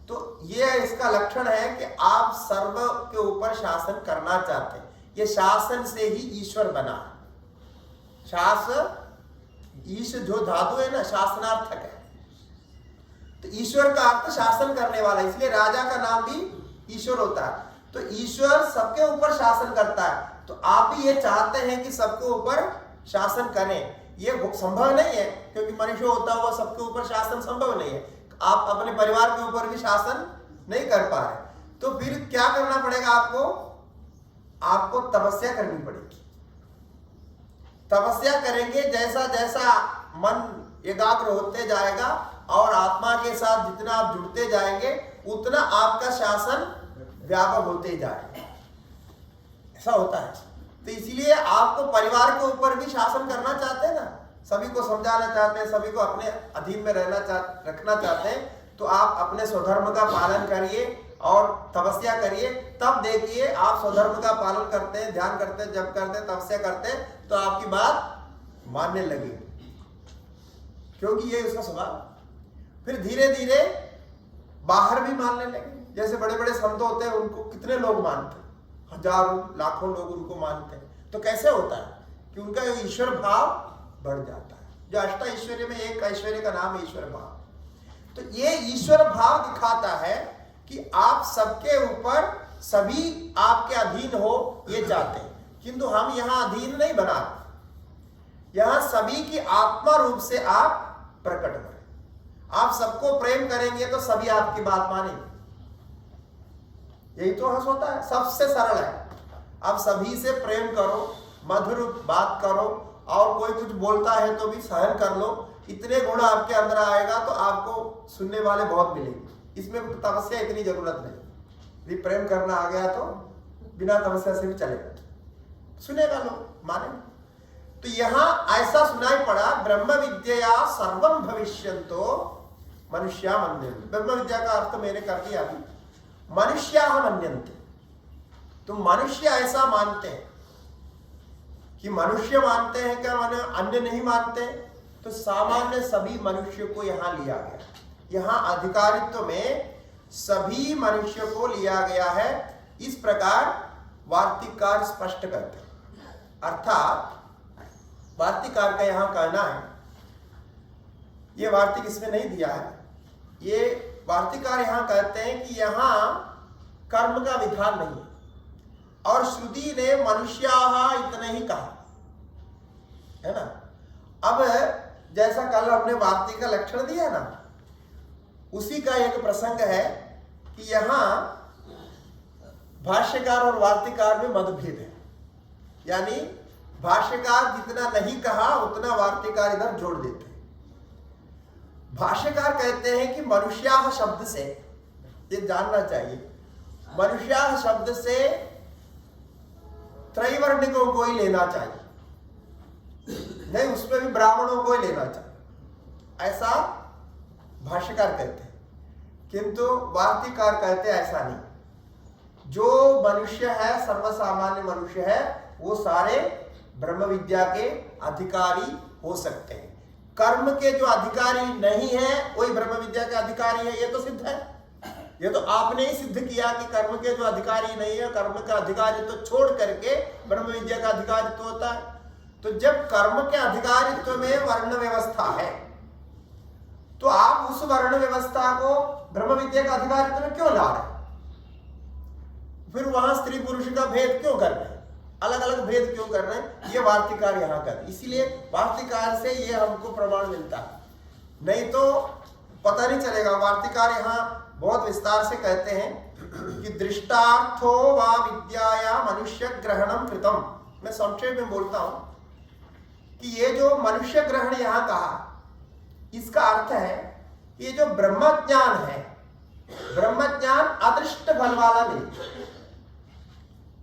तो ये इसका लक्षण है कि आप सर्व के ऊपर शासन करना चाहते हैं। ये शासन से ही ईश्वर बना है। ईश जो धातु है ना, शासनार्थक है। तो ईश्वर का अर्थ शासन करने वाला, इसलिए राजा का नाम भी ईश्वर होता है। तो ईश्वर सबके ऊपर शासन करता है, तो आप भी ये चाहते हैं कि सबके ऊपर शासन करें। ये संभव नहीं है, क्योंकि मनुष्य होता हुआ सबके ऊपर शासन संभव नहीं है। आप अपने परिवार के ऊपर भी शासन नहीं कर पा रहे, तो फिर क्या करना पड़ेगा आपको तपस्या करनी पड़ेगी। तपस्या करेंगे, जैसा जैसा मन एकाग्र होते जाएगा और आत्मा के साथ जितना आप जुड़ते जाएंगे, उतना आपका शासन व्यापक होते जाएगा। ऐसा होता है। तो इसीलिए आपको परिवार के ऊपर भी शासन करना चाहते हैं ना, सभी को समझाना चाहते हैं, सभी को अपने अधीन में रखना चाहते हैं, तो आप अपने स्वधर्म का पालन करिए और तपस्या करिए। तब देखिए आप स्वधर्म का पालन करते हैं, ध्यान करते हैं, जप करते हैं, तपस्या करते हैं, तो आपकी बात मानने लगेगी, क्योंकि ये उसका स्वभाव। फिर धीरे धीरे बाहर भी मानने लगे। जैसे बड़े बड़े संत होते हैं, उनको कितने लोग मानते हैं, हजारों लाखों लोग उनको मानते हैं। तो कैसे होता है कि उनका ईश्वर भाव बढ़ जाता है। जो अष्ट ऐश्वर्य में एक ऐश्वर्य का नाम है ईश्वर भाव। तो ये ईश्वर भाव दिखाता है कि आप सबके ऊपर सभी आपके अधीन हो, ये चाहते हैं। किंतु हम यहां अधीन नहीं बनाते, यहां सभी की आत्मा रूप से आप प्रकट करें। आप सबको प्रेम करेंगे तो सभी आपकी बात मानेंगे। यही तो हंस होता है, सबसे सरल है। आप सभी से प्रेम करो, मधुर बात करो, और कोई कुछ बोलता है तो भी सहन कर लो। इतने गुण आपके अंदर आएगा तो आपको सुनने वाले बहुत मिलेंगे। इसमें तपस्या इतनी जरूरत नहीं। यदि प्रेम करना आ गया तो बिना तपस्या से भी चलेगा, सुनेगा लोग, मानेंगे। तो यहां ऐसा सुनाई पड़ा, ब्रह्म विद्या सर्वम भविष्यन्तो मनुष्या मन्यन्ते। ब्रह्म विद्या का अर्थ मैंने कर दिया अभी, मनुष्या मन्यन्ते। तो मनुष्य ऐसा मानते हैं कि मनुष्य मानते हैं क्या, माने अन्य नहीं मानते। तो सामान्य सभी मनुष्य को यहां लिया गया। यहां अधिकारित्व में सभी मनुष्य को लिया गया है। इस प्रकार वार्तिककार स्पष्ट करते हैं। अर्थात वार्तिककार का यहां कहना है, ये वार्तिक इसमें नहीं दिया है, ये वार्तिककार यहां कहते हैं कि यहां कर्म का विधान नहीं है, और श्रुति ने मनुष्याः इतने ही कहा है ना। अब जैसा कल हमने वार्तिक का लक्षण दिया ना, उसी का एक प्रसंग है कि यहां भाष्यकार और वार्तिककार में मतभेद है। यानी भाष्यकार जितना नहीं कहा उतना वार्तिककार इधर जोड़ देते हैं। भाष्यकार कहते हैं कि मनुष्याः शब्द से, ये जानना चाहिए, मनुष्याः शब्द से त्रैवर्णिकों को ही लेना चाहिए, नहीं उसमें भी ब्राह्मणों को ही लेना चाहिए, ऐसा भाष्यकार कहते हैं। किंतु वार्तिककार कहते हैं ऐसा नहीं। जो मनुष्य है, सर्वसामान्य मनुष्य है, वो सारे ब्रह्म विद्या के अधिकारी हो सकते हैं। कर्म के जो अधिकारी नहीं है वही ब्रह्म विद्या के अधिकारी है, ये तो सिद्ध है। ये तो आपने ही सिद्ध किया कि कर्म के जो अधिकारी नहीं है, कर्म का अधिकारी तो छोड़ करके ब्रह्म विद्या का अधिकारित्व होता है। तो जब कर्म के अधिकारित्व में वर्ण व्यवस्था है, तो आप उस वर्ण व्यवस्था को ब्रह्म विद्या का अधिकारित्व में क्यों ला रहे हैं? फिर वहां स्त्री पुरुष का भेद क्यों कर रहे हैं? अलग अलग भेद क्यों कर रहे हैं, ये वार्तिकार यहाँ कर, इसीलिए वार्तिकार से ये हमको प्रमाण मिलता है, नहीं तो पता नहीं चलेगा। वार्तिकार यहाँ बहुत विस्तार से कहते हैं कि दृष्टार्थो वा विद्याया मनुष्य ग्रहणम कृतम। मैं संक्षेप में बोलता हूं कि ये जो मनुष्य ग्रहण यहाँ कहा, इसका अर्थ है ये जो ब्रह्म ज्ञान है, ब्रह्म ज्ञान अदृष्ट फल वाला नहीं,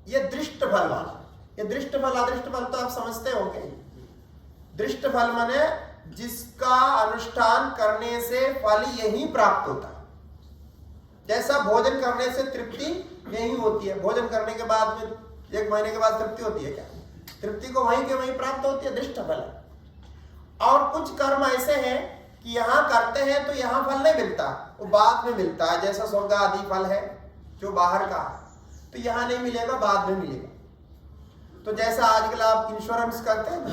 ये दृष्ट फल वाला। ये दृष्ट फल अदृष्ट फल तो आप समझते होंगे। दृष्ट फल माने जिसका अनुष्ठान करने से फल यही प्राप्त होता है। जैसा भोजन करने से तृप्ति यही होती है, भोजन करने के बाद में 1 महीने के बाद तृप्ति होती है क्या? तृप्ति को वहीं के वहीं प्राप्त होती है, दृष्ट फल। और कुछ कर्म ऐसे हैं कि यहाँ करते हैं तो यहाँ फल नहीं मिलता, वो बाद में मिलता है। जैसा स्वर्ग आदि फल है जो बाहर का है, तो यहाँ नहीं मिलेगा, बाद में मिलेगा। तो जैसा आजकल आप इंश्योरेंस करते हैं ना,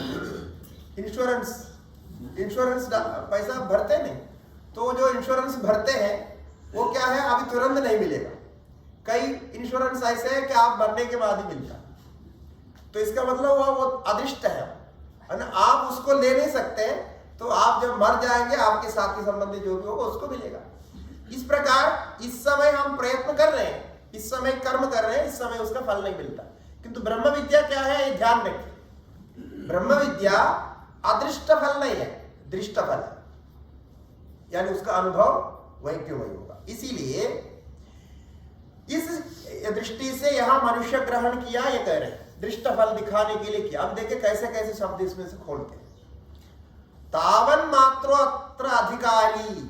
इंश्योरेंस पैसा भरते नहीं, तो जो इंश्योरेंस भरते हैं वो क्या है, अभी तुरंत नहीं मिलेगा। कई इंश्योरेंस ऐसे है कि आप मरने के बाद ही मिलता, तो इसका मतलब वो अदृष्ट है ना, आप उसको ले नहीं सकते। तो आप जब मर जाएंगे आपके साथी संबंधी जो भी होगा उसको मिलेगा। इस प्रकार इस समय हम प्रयत्न कर रहे हैं, इस समय कर्म कर रहे हैं, इस समय उसका फल नहीं मिलता। किंतु ब्रह्म विद्या क्या है, ये ध्यान रखिए, ब्रह्म विद्या अदृष्ट फल नहीं है, दृष्ट फल है, यानी उसका अनुभव वही क्यों वही होगा। इसीलिए इस दृष्टि से यहां मनुष्य ग्रहण किया, ये कह रहे हैं दृष्ट फल दिखाने के लिए किया। अब देखिए कैसे कैसे शब्द इसमें से खोलते हैं। तावन मात्रो अत्र अधिकारी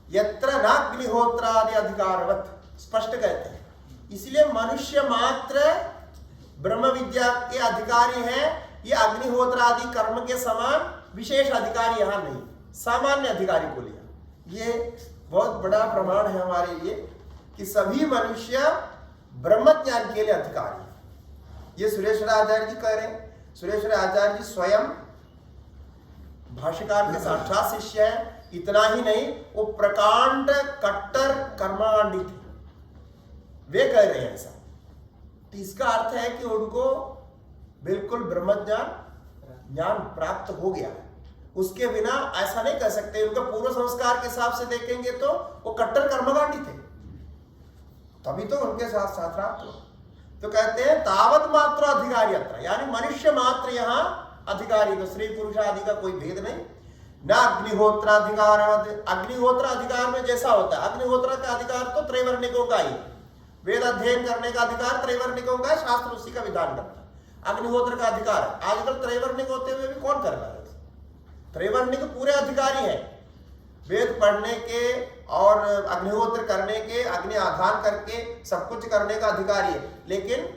यत्र न अग्निहोत्रादि अधिकारवत, स्पष्ट कहते हैं। इसलिए मनुष्य मात्र ब्रह्म विद्या के अधिकारी है, ये अग्निहोत्र आदि कर्म के समान विशेष अधिकारी यहाँ नहीं, सामान्य अधिकारी को लिया। ये बहुत बड़ा प्रमाण है हमारे लिए कि सभी मनुष्य ब्रह्म ज्ञान के लिए अधिकारी है। ये सुरेश्वर आचार्य जी कह रहे हैं। सुरेश्वर आचार्य जी स्वयं भाष्यकार के साक्षात शिष्य है। इतना ही नहीं, वो प्रकांड कट्टर कर्मांडी थे, वे कह रहे हैं ऐसा। तो इसका अर्थ है कि उनको बिल्कुल ब्रह्म ज्ञान प्राप्त हो गया है। उसके बिना ऐसा नहीं कह सकते। उनका पूर्व संस्कार के हिसाब से देखेंगे तो वो कट्टर कर्मकांडी थे, तभी तो उनके साथ साथ प्राप्त हुआ। तो कहते हैं तावत मात्र अधिकारी अत्र, यानी मनुष्य मात्र यहाँ अधिकारी, तो स्त्री पुरुष आदि का कोई भेद नहीं। न अग्निहोत्राधिकार, अग्निहोत्र अधिकार में जैसा होता है, अग्निहोत्र का अधिकार तो त्रैवर्णिकों का ही, वेद अध्ययन करने का अधिकार त्रैवर्णिकों का, शास्त्र उसी का विधान करता है। अग्निहोत्र का अधिकार आजकल त्रैवर्णिक होते हुए भी कौन कर रहा है? त्रैवर्णिक पूरे अधिकारी है, वेद पढ़ने के और अग्निहोत्र करने के, अग्नि आधान करके सब कुछ करने का अधिकारी है। लेकिन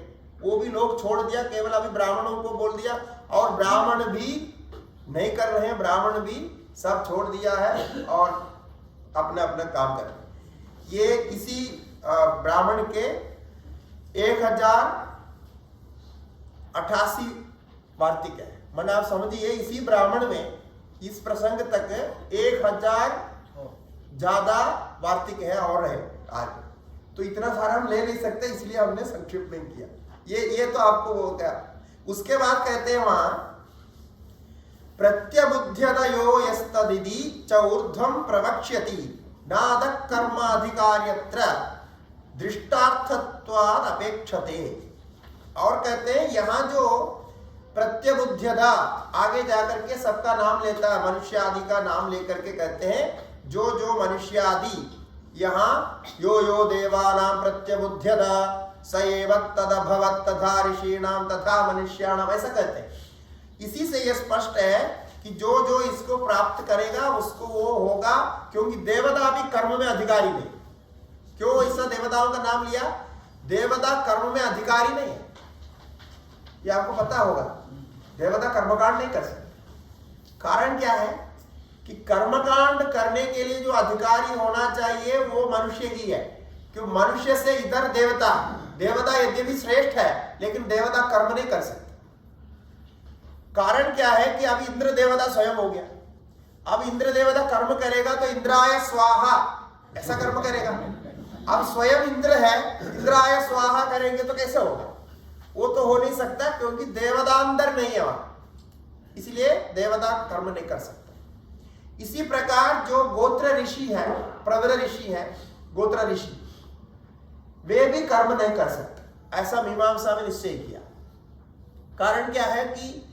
वो भी लोग छोड़ दिया, केवल अभी ब्राह्मणों को बोल दिया, और ब्राह्मण भी नहीं कर रहे हैं, ब्राह्मण भी सब छोड़ दिया है और अपना अपना काम कर रहे हैं। ये इसी ब्राह्मण के 1088 वार्तिक है। मैंने आप समझिए, इसी ब्राह्मण में इस प्रसंग तक 1000 ज्यादा वार्तिक है और है आज। तो इतना सारा हम ले नहीं सकते, इसलिए हमने संक्षिप्त में किया। ये तो आपको हो गया। उसके बाद कहते हैं वहां प्रत्यबुध्यदयो यस्तदिति च ऊर्ध्वं प्रवक्ष्यति नाद कर्माधिकार्यत्र दृष्टार्थत्वाद अपेक्षते। और कहते हैं यहां जो प्रत्यबुध्यदा आगे जाकर के सबका नाम लेता है, मनुष्य आदि का नाम लेकर के कहते हैं जो जो मनुष्य आदि, यहाँ यो यो देवानां प्रत्यबुध्यदा स एव तदभवत् तथा ऋषीणाम तथा मनुष्याणाम, ऐसा कहते हैं। इसी से यह स्पष्ट है कि जो जो इसको प्राप्त करेगा उसको वो होगा, क्योंकि देवता भी कर्म में अधिकारी नहीं। क्यों ऐसा देवताओं का नाम लिया? देवता कर्म में अधिकारी नहीं है, ये आपको पता होगा। देवता कर्मकांड नहीं कर सकते। कारण क्या है कि कर्मकांड करने के लिए जो अधिकारी होना चाहिए वो मनुष्य ही है। क्यों? मनुष्य से इधर देवता, देवता यद्यपि श्रेष्ठ है लेकिन देवता कर्म नहीं कर सकते। कारण क्या है कि अब इंद्र देवता स्वयं हो गया। अब इंद्र देवता कर्म करेगा तो इंद्राय स्वाहा ऐसा कर्म करेगा। अब स्वयं इंद्र है, इंद्राय स्वाहा करेंगे तो कैसे होगा? वो तो हो नहीं सकता क्योंकि देवता अंदर नहीं है वहां, इसलिए देवता कर्म नहीं कर सकता। इसी प्रकार जो गोत्र ऋषि है, प्रवर ऋषि है, गोत्र ऋषि, वे भी कर्म नहीं कर सकते, ऐसा मीमांसा में निश्चय किया। कारण क्या है कि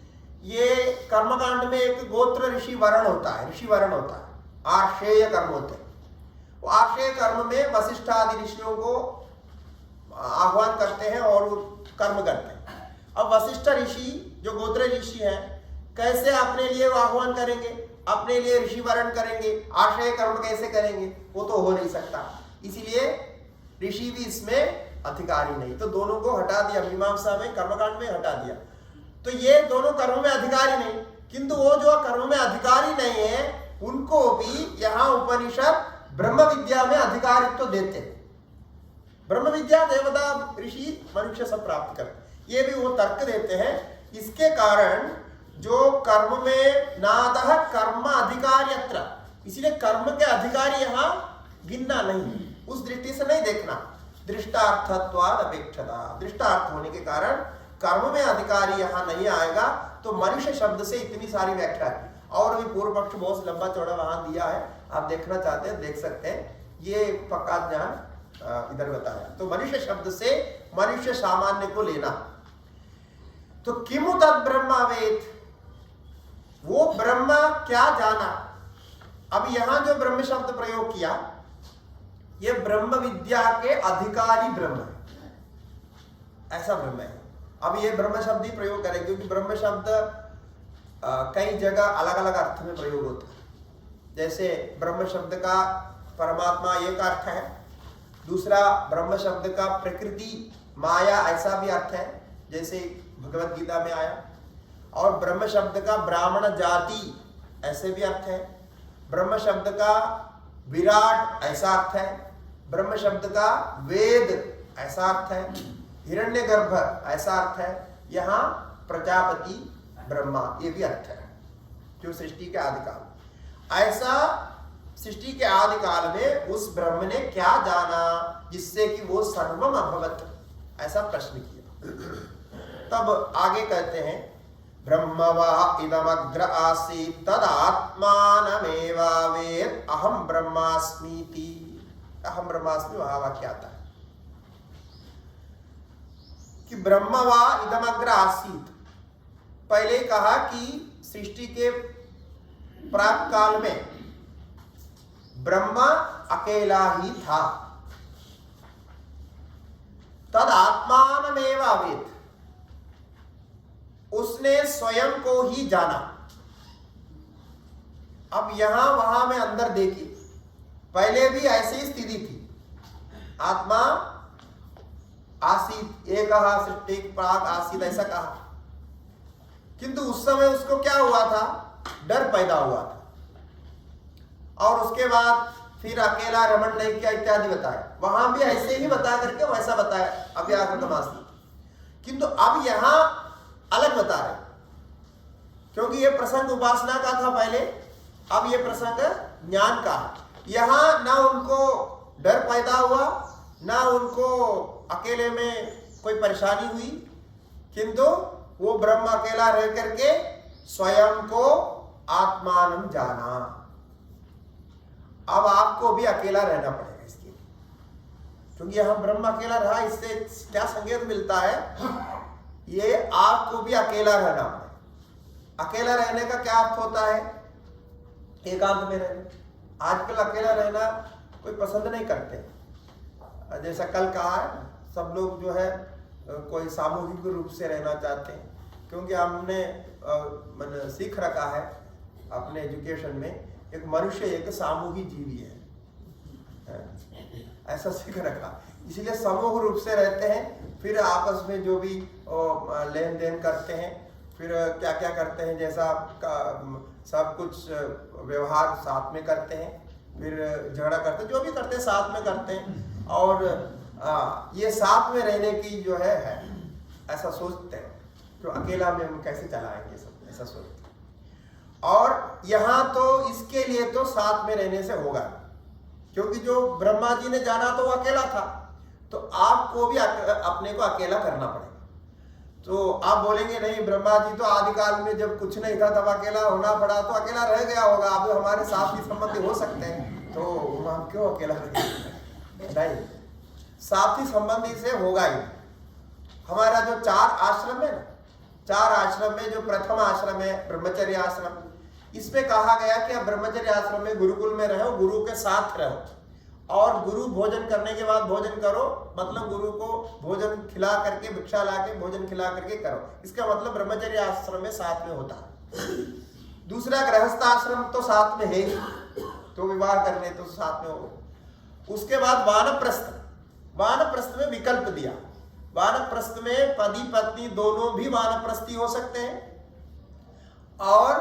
ये कर्मकांड में एक गोत्र ऋषि वर्ण होता है, ऋषि वर्ण होता है, आश्रय कर्म होते हैं। वो आश्रय कर्म में वशिष्ठ आदि ऋषियों को आह्वान करते हैं और कर्म करते हैं। अब वशिष्ठ ऋषि जो गोत्र ऋषि हैं, कैसे अपने लिए वो आह्वान करेंगे, अपने लिए ऋषि वर्ण करेंगे, आश्रय कर्म कैसे करेंगे, वो तो हो नहीं सकता। इसीलिए ऋषि भी इसमें अधिकारी नहीं, तो दोनों को हटा दिया मीमांसा में, कर्मकांड में हटा दिया। तो ये दोनों कर्म में अधिकारी नहीं, किंतु वो जो कर्म में अधिकारी नहीं है उनको भी यहाँ उपनिषद ब्रह्म विद्या में अधिकारित्व देते हैं। ब्रह्म विद्या देवता ऋषि मनुष्य सब प्राप्त करते, ये भी वो तर्क देते हैं। इसके कारण जो कर्म में नादः कर्म अधिकार्यत्र, इसलिए कर्म के अधिकारी यहाँ गिनना नहीं, उस दृष्टि से नहीं देखना। दृष्टार्थत्वाद अपेक्षता, दृष्टार्थ होने के कारण कर्म में अधिकारी यहाँ नहीं आएगा। तो मनुष्य शब्द से इतनी सारी व्याख्या की, और भी पूर्व पक्ष बहुत लंबा चौड़ा वहां दिया है, आप देखना चाहते हैं देख सकते हैं, ये पक्का ज्ञान इधर बताया। तो मनुष्य शब्द से मनुष्य सामान्य को लेना। तो किमु तद ब्रह्मावेद, वो ब्रह्म क्या जाना। अब यहां जो ब्रह्म शब्द प्रयोग किया, ये ब्रह्म विद्या के अधिकारी ब्रह्म है, ऐसा ब्रह्म है। अब ये ब्रह्म शब्द ही प्रयोग करें, क्योंकि ब्रह्म शब्द कई जगह अलग अलग अर्थ में प्रयोग होता है। जैसे ब्रह्म शब्द का परमात्मा एक अर्थ है, दूसरा ब्रह्म शब्द का प्रकृति माया ऐसा भी अर्थ है, जैसे भगवत गीता में आया। और ब्रह्म शब्द का ब्राह्मण जाति ऐसे भी अर्थ है, ब्रह्म शब्द का विराट ऐसा अर्थ है, ब्रह्म शब्द का वेद ऐसा अर्थ है, हिरण्यगर्भ ऐसा अर्थ है, यहाँ प्रजापति ब्रह्मा ये भी अर्थ है, जो सृष्टि के आदि काल। ऐसा सृष्टि के आदि काल में उस ब्रह्म ने क्या जाना जिससे कि वो सर्वम अभवत, ऐसा प्रश्न किया। तब आगे कहते हैं ब्रह्म वा इदमग्र आसीत् तदात्मानमेवावेद अहम ब्रह्मास्मीति। अहम ब्रह्मास्मि वहां वाक्य आता है कि ब्रह्म वा इदमग्र आसीत्। पहले कहा कि सृष्टि के प्राक काल में ब्रह्मा अकेला ही था, तद आत्मानमेवावेद, उसने स्वयं को ही जाना। अब यहां वहां में अंदर देखिए, पहले भी ऐसी स्थिति थी, आत्मा आसीत, ये कहा सृष्टि प्राक आसीत ऐसा कहा, किंतु उस समय उसको क्या हुआ था, डर पैदा हुआ था, और उसके बाद फिर अकेला रमण नहीं किया इत्यादि बताया। वहां भी ऐसे ही बता करके वैसा बताया अव्याकृतम आसीत, किंतु अब यहां अलग बता रहे, क्योंकि ये प्रसंग उपासना का था पहले, अब ये प्रसंग ज्ञान का है। यहां ना उनको डर पैदा हुआ, ना उनको अकेले में कोई परेशानी हुई, किंतु वो ब्रह्म अकेला रह करके स्वयं को आत्मानं जाना। अब आपको भी अकेला रहना पड़ेगा इसके, क्योंकि यहां ब्रह्म अकेला रहा, इससे क्या संकेत मिलता है, ये आपको भी अकेला रहना पड़ेगा। अकेला रहने का क्या अर्थ होता है, एकांत में रहना। आजकल अकेला रहना कोई पसंद नहीं करते, जैसा कल कहा है, सब लोग जो है कोई सामूहिक रूप से रहना चाहते हैं, क्योंकि हमने सीख रखा है अपने एजुकेशन में, एक मनुष्य एक सामूहिक जीवी है, ऐसा सीख रखा, इसलिए समूह रूप से रहते हैं। फिर आपस में जो भी लेन देन करते हैं, फिर क्या क्या करते हैं, जैसा सब कुछ व्यवहार साथ में करते हैं, फिर झगड़ा करते हैं, जो भी करते हैं साथ में करते हैं, और ये साथ में रहने की जो है ऐसा सोचते हैं, तो अकेला में हम कैसे चलाएंगे सब, ऐसा सोचते हैं। और यहाँ तो इसके लिए तो साथ में रहने से होगा, क्योंकि जो ब्रह्मा जी ने जाना तो वो अकेला था, तो आपको भी अपने को अकेला करना पड़ेगा। तो आप बोलेंगे नहीं, ब्रह्मा जी तो आदिकाल में जब कुछ नहीं था तब अकेला होना पड़ा, तो अकेला रह गया होगा, अब हमारे साथ भी संबंधी हो सकते हैं, तो हम क्यों अकेला रहेंगे? नहीं, साथी संबंधी से होगा ही। हमारा जो 4 आश्रम है ना, 4 आश्रम में जो प्रथम आश्रम है ब्रह्मचर्य आश्रम, इसमें कहा गया कि आप ब्रह्मचर्य आश्रम में गुरुकुल में रहो, गुरु के साथ रहो, और गुरु भोजन करने के बाद भोजन करो, मतलब गुरु को भोजन खिला करके, भिक्षा ला के भोजन खिला करके करो। इसका मतलब ब्रह्मचर्य आश्रम में साथ में होता है। दूसरा गृहस्थ आश्रम तो साथ में है ही, तो विवाह करने तो साथ में हो। उसके बाद वानप्रस्थ, वानप्रस्थ में विकल्प दिया। वानप्रस्थ में पति पत्नी दोनों भी वानप्रस्थी हो सकते हैं, और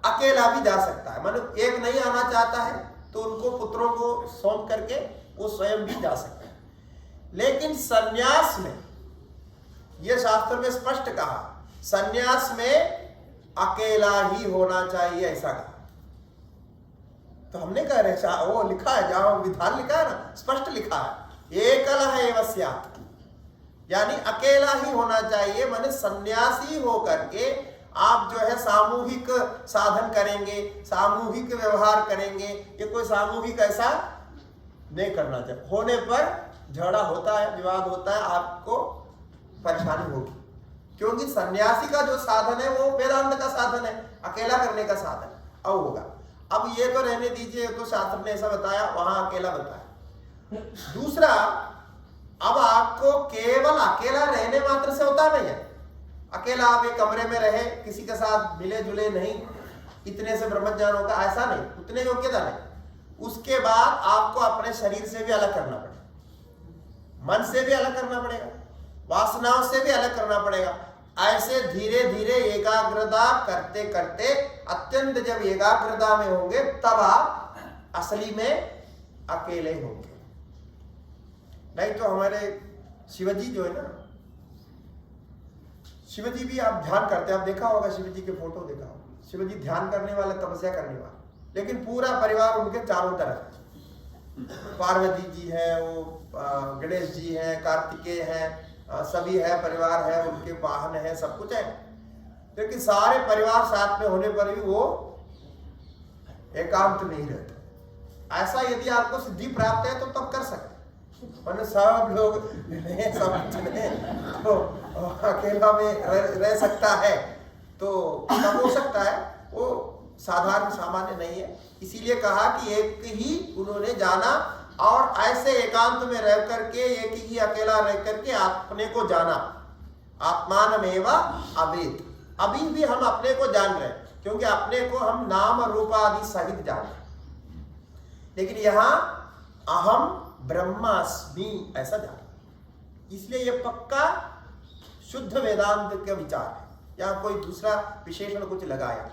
अकेला भी जा सकता है। मतलब एक नहीं आना चाहता है तो उनको पुत्रों को सौंप करके वो स्वयं भी जा सकता है। लेकिन सन्यास में, यह शास्त्र में स्पष्ट कहा, सन्यास में अकेला ही होना चाहिए, ऐसा कहा। तो हमने कह रहे वो लिखा है, जहां विधान लिखा है ना, स्पष्ट लिखा है, एकलः एव स्यात्, यानी अकेला ही होना चाहिए। माने सन्यासी होकर के आप जो है सामूहिक साधन करेंगे, सामूहिक व्यवहार करेंगे, ये कोई सामूहिक ऐसा नहीं करना चाहिए। होने पर झगड़ा होता है, विवाद होता है, आपको परेशानी होगी, क्योंकि सन्यासी का जो साधन है वो वेदांत का साधन है, अकेला करने का साधन अब होगा। अब ये तो रहने दीजिए, तो शास्त्र ने ऐसा बताया, वहां अकेला बताया। दूसरा, अब आपको केवल अकेला रहने मात्र से होता नहीं है। अकेला आप एक कमरे में रहे, किसी के साथ मिले जुले नहीं, इतने से ब्रह्मज्ञान होगा, ऐसा नहीं, उतने योग्यता नहीं। उसके बाद आपको अपने शरीर से भी अलग करना पड़ेगा, मन से भी अलग करना पड़ेगा, वासनाओं से भी अलग करना पड़ेगा। ऐसे धीरे धीरे एकाग्रता करते करते अत्यंत जब एकाग्रता में होंगे तब आप असली में अकेले होंगे। नहीं तो हमारे शिवजी जो है ना, शिवजी भी आप ध्यान करते हैं, आप देखा होगा शिवजी के फोटो देखा होगा, शिवजी ध्यान करने वाले, तपस्या करने वाले, लेकिन पूरा परिवार उनके चारों तरफ है। पार्वती जी है, वो गणेश जी हैं, कार्तिकेय हैं, सभी है, परिवार है, उनके वाहन है, सब कुछ है, लेकिन सारे परिवार साथ में होने पर भी वो एकांत नहीं रहते। ऐसा यदि आपको सिद्धि प्राप्त है तो तब कर सकते, मैंने सब लोग सब तो अकेला में रह सकता है, तो तब हो सकता है, वो साधारण सामान्य नहीं है। इसीलिए कहा कि एक ही उन्होंने जाना, और ऐसे एकांत में रह करके, एक ही अकेला रह करके अपने को जाना। आत्मानमेव अवेद, अभी भी हम अपने को जान रहे हैं, क्योंकि अपने को हम नाम रूप आदि सहित जान रहे हैं, लेकिन यहां अहम ब्रह्मास्मि ऐसा जान। इसलिए यह पक्का शुद्ध वेदांत का विचार है, या कोई दूसरा विशेषण कुछ लगाया,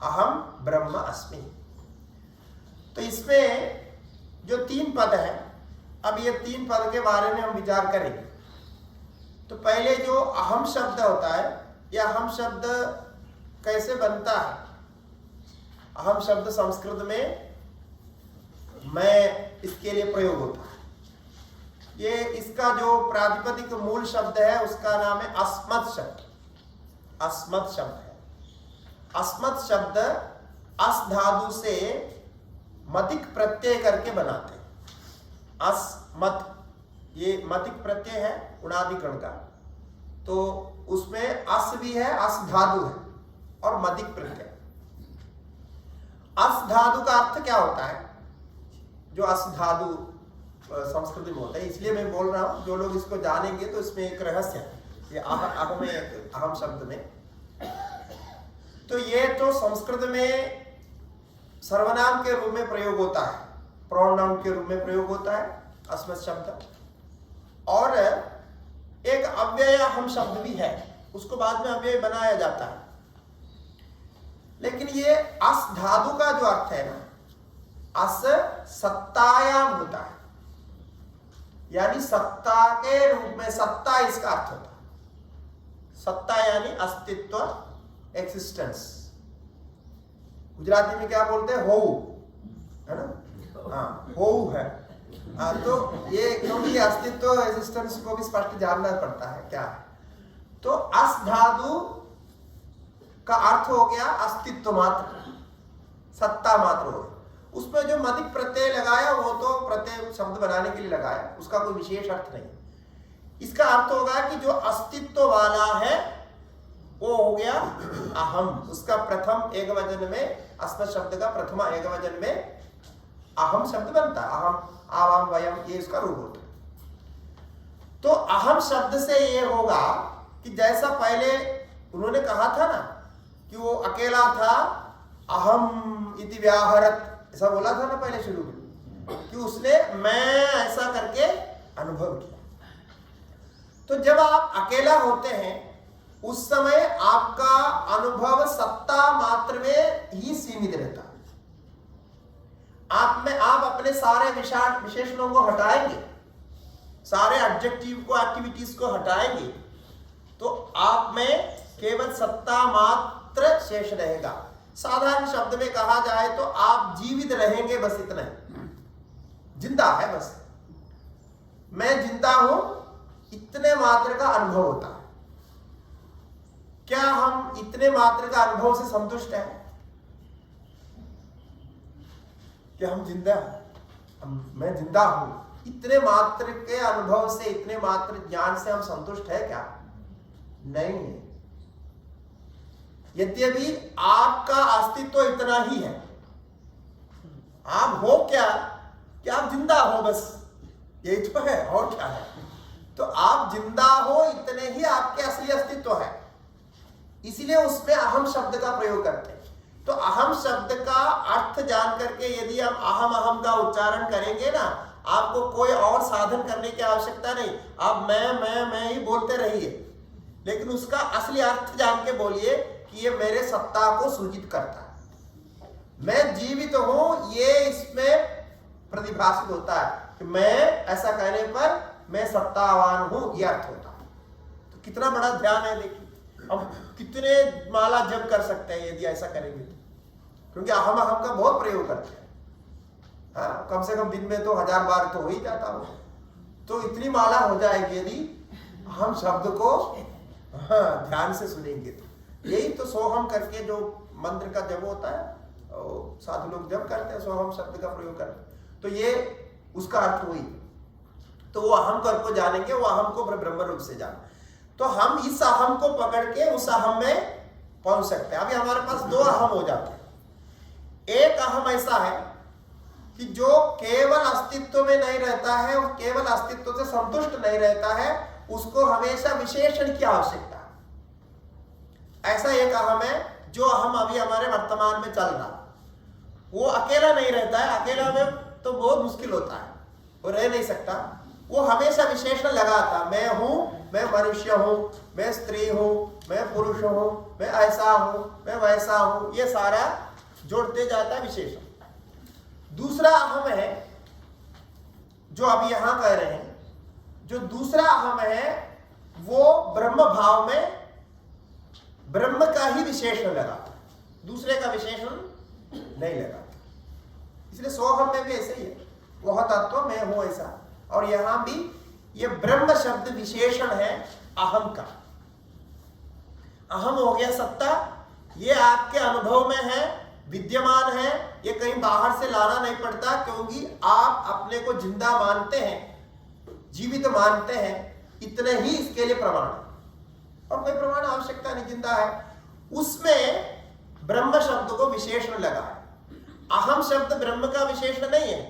अहम ब्रह्म अस्मि। तो इसमें जो 3 पद है, अब ये 3 पद के बारे में हम विचार करेंगे। तो पहले जो अहम शब्द होता है, यह अहम शब्द कैसे बनता है? अहम शब्द संस्कृत में मैं, इसके लिए प्रयोग होता है। ये इसका जो प्रातिपदिक मूल शब्द है उसका नाम है अस्मत् शब्द। अस्मत् शब्द है। अस्मत् शब्द अस धातु से मतिक प्रत्यय करके बनाते हैं। अस्मत्, ये मतिक प्रत्यय है उणादिकरण का, तो उसमें अस भी है, अस धातु है, और मतिक प्रत्यय। अस धातु का अर्थ क्या होता है? जो अस धातु संस्कृत में होता है, इसलिए मैं बोल रहा हूं, जो लोग इसको जानेंगे तो इसमें एक रहस्य है, ये अहम शब्द में। तो ये तो संस्कृत में सर्वनाम के रूप में प्रयोग होता है, प्रोनाउन के रूप में प्रयोग होता है अस्मत् शब्द। और एक अव्यय अहम शब्द भी है, उसको बाद में अव्यय बनाया जाता है। लेकिन ये अस धातु का जो अर्थ है ना, अस सत्तायाम होता है, यानी सत्ता के रूप में, सत्ता इसका अर्थ होता है। सत्ता यानी अस्तित्व, एक्सिस्टेंस। गुजराती में क्या बोलते हैं? होऊ, है ना? हाँ, होऊ है। तो ये, क्योंकि अस्तित्व, एक्सिस्टेंस को भी स्पष्ट जानना पड़ता है क्या है। तो अस धातु का अर्थ हो गया अस्तित्व मात्र, सत्ता मात्र हो। उसमें जो मदिक प्रत्यय लगाया वो तो प्रत्यय शब्द बनाने के लिए लगाया, उसका कोई विशेष अर्थ नहीं। इसका अर्थ होगा कि जो अस्तित्व वाला है वो हो गया अहम। उसका प्रथम एकवचन में, अस्मत् शब्द का प्रथम एकवचन में अहम शब्द बनता है। अहम, आवाम, वयम, ये इसका रूप होता है। तो अहम शब्द से ये होगा कि जैसा पहले उन्होंने कहा था ना कि वो अकेला था, अहम इति व्याहरत, ऐसा बोला था ना पहले शुरू में, कि उसने मैं ऐसा करके अनुभव किया। तो जब आप अकेला होते हैं उस समय आपका अनुभव सत्ता मात्र में ही सीमित रहता है। आप अपने सारे विशेषणों को हटाएंगे, सारे एडजेक्टिव को, एक्टिविटीज को हटाएंगे, तो आप में केवल सत्ता मात्र शेष रहेगा। साधारण शब्द में कहा जाए तो आप जीवित रहेंगे, बस इतना ही, जिंदा है बस। मैं जिंदा हूं, इतने मात्र का अनुभव होता है। क्या हम इतने मात्र का अनुभव से संतुष्ट हैं? कि हम जिंदा हैं, मैं जिंदा हूं, इतने मात्र के अनुभव से, इतने मात्र ज्ञान से हम संतुष्ट है क्या? नहीं है। यद्यपि आपका अस्तित्व इतना ही है, आप हो क्या कि आप जिंदा हो, बस यही तो है, और क्या है। तो आप जिंदा हो, इतने ही आपके असली अस्तित्व है। इसीलिए उसमें अहम शब्द का प्रयोग करते हैं। तो अहम शब्द का अर्थ जान करके यदि हम अहम अहम का उच्चारण करेंगे ना, आपको कोई और साधन करने की आवश्यकता नहीं। आप मैं ही बोलते रहिए, लेकिन उसका असली अर्थ जान के बोलिए कि ये मेरे सत्ता को सूचित करता है, मैं जीवित हूं, ये इसमें प्रतिभाषित होता है कि मैं ऐसा कहने पर मैं सत्तावान हूं, यह अर्थ होता है। तो कितना बड़ा ध्यान है, देखिए हम कितने माला जप कर सकते हैं यदि ऐसा करेंगे तो, क्योंकि अहम अहम का बहुत प्रयोग करते हैं। हाँ, कम से कम दिन में तो 1000 बार तो हो ही जाता हो। तो इतनी माला हो जाएगी यदि हम शब्द को ध्यान से सुनेंगे तो। यही तो सोहम करके जो मंत्र का जप होता है, साधु लोग जप करते हैं, सोहम शब्द का प्रयोग करते हैं। तो ये उसका अर्थ हुई। तो वो अहम को जानेंगे, वो अहम को ब्रह्म रूप से जान। तो हम इस अहम को पकड़ के उस अहम में पहुंच सकते हैं। अभी हमारे पास 2 अहम हो जाते हैं। एक अहम ऐसा है कि जो केवल अस्तित्व में नहीं रहता है, और केवल अस्तित्व से संतुष्ट नहीं रहता है, उसको हमेशा विशेषण की आवश्यकता है। ऐसा एक अहम है जो अहम अभी हमारे वर्तमान में चल रहा, वो अकेला नहीं रहता है। अकेला में तो बहुत मुश्किल होता है, वो रह नहीं सकता। वो हमेशा विशेषण लगाता, मैं हूं, मैं मनुष्य हूं, मैं स्त्री हूं, मैं पुरुष हूं, मैं ऐसा हूं, मैं वैसा हूं, ये सारा जोड़ते जाता है विशेषण। दूसरा अहम है जो अभी यहां कह रहे हैं, जो दूसरा अहम है वो ब्रह्म भाव में ब्रह्म का ही विशेषण लगाता, दूसरे का विशेषण नहीं लगाता। इसलिए सोहम में भी ऐसे ही है, वह तत्व मैं हूं ऐसा। और यहां भी ये ब्रह्म शब्द विशेषण है अहम का। अहम हो गया सत्ता, ये आपके अनुभव में है, विद्यमान है, ये कहीं बाहर से लाना नहीं पड़ता, क्योंकि आप अपने को जिंदा मानते हैं, जीवित मानते हैं, इतने ही इसके लिए प्रमाण है, और कोई प्रमाण आवश्यकता नहीं, जिंदा है। उसमें ब्रह्म शब्द को विशेषण लगा है। अहम शब्द ब्रह्म का विशेषण नहीं है,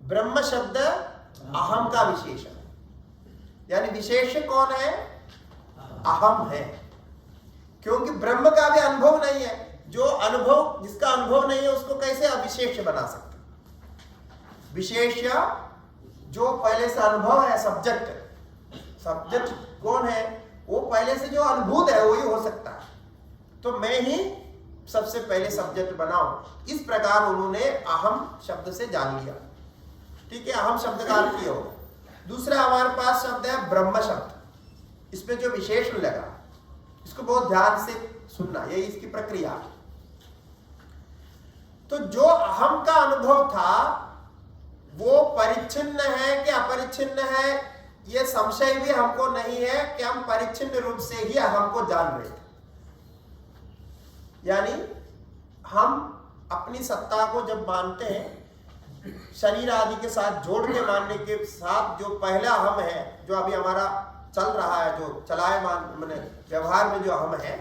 ब्रह्म शब्द अहम का विशेषण है। यानी विशेष कौन है? अहम है, क्योंकि ब्रह्म का भी अनुभव नहीं है। जो अनुभव, जिसका अनुभव नहीं है उसको कैसे अविशेष बना सकते? विशेष जो पहले से अनुभव है, सब्जेक्ट। सब्जेक्ट कौन है? वो पहले से जो अनुभूत है वही हो सकता है। तो मैं ही सबसे पहले सब्जेक्ट बनाऊं। इस प्रकार उन्होंने अहम शब्द से जान लिया। ठीक है, अहम शब्द का अर्थ किया हो। दूसरा हमारे पास शब्द है ब्रह्म शब्द। इसमें जो विशेषण लगा, इसको बहुत ध्यान से सुनना, यही इसकी प्रक्रिया। तो जो अहम का अनुभव था वो परिच्छिन्न है कि अपरिच्छिन्न है, ये संशय भी हमको नहीं है कि हम परिच्छिन्न रूप से ही हमको जान रहे थे। यानी हम अपनी सत्ता को जब मानते हैं शरीर आदि के साथ जोड़ के मानने के साथ, जो पहला हम है, जो अभी हमारा चल रहा है, जो चलायमान माने व्यवहार में जो हम है,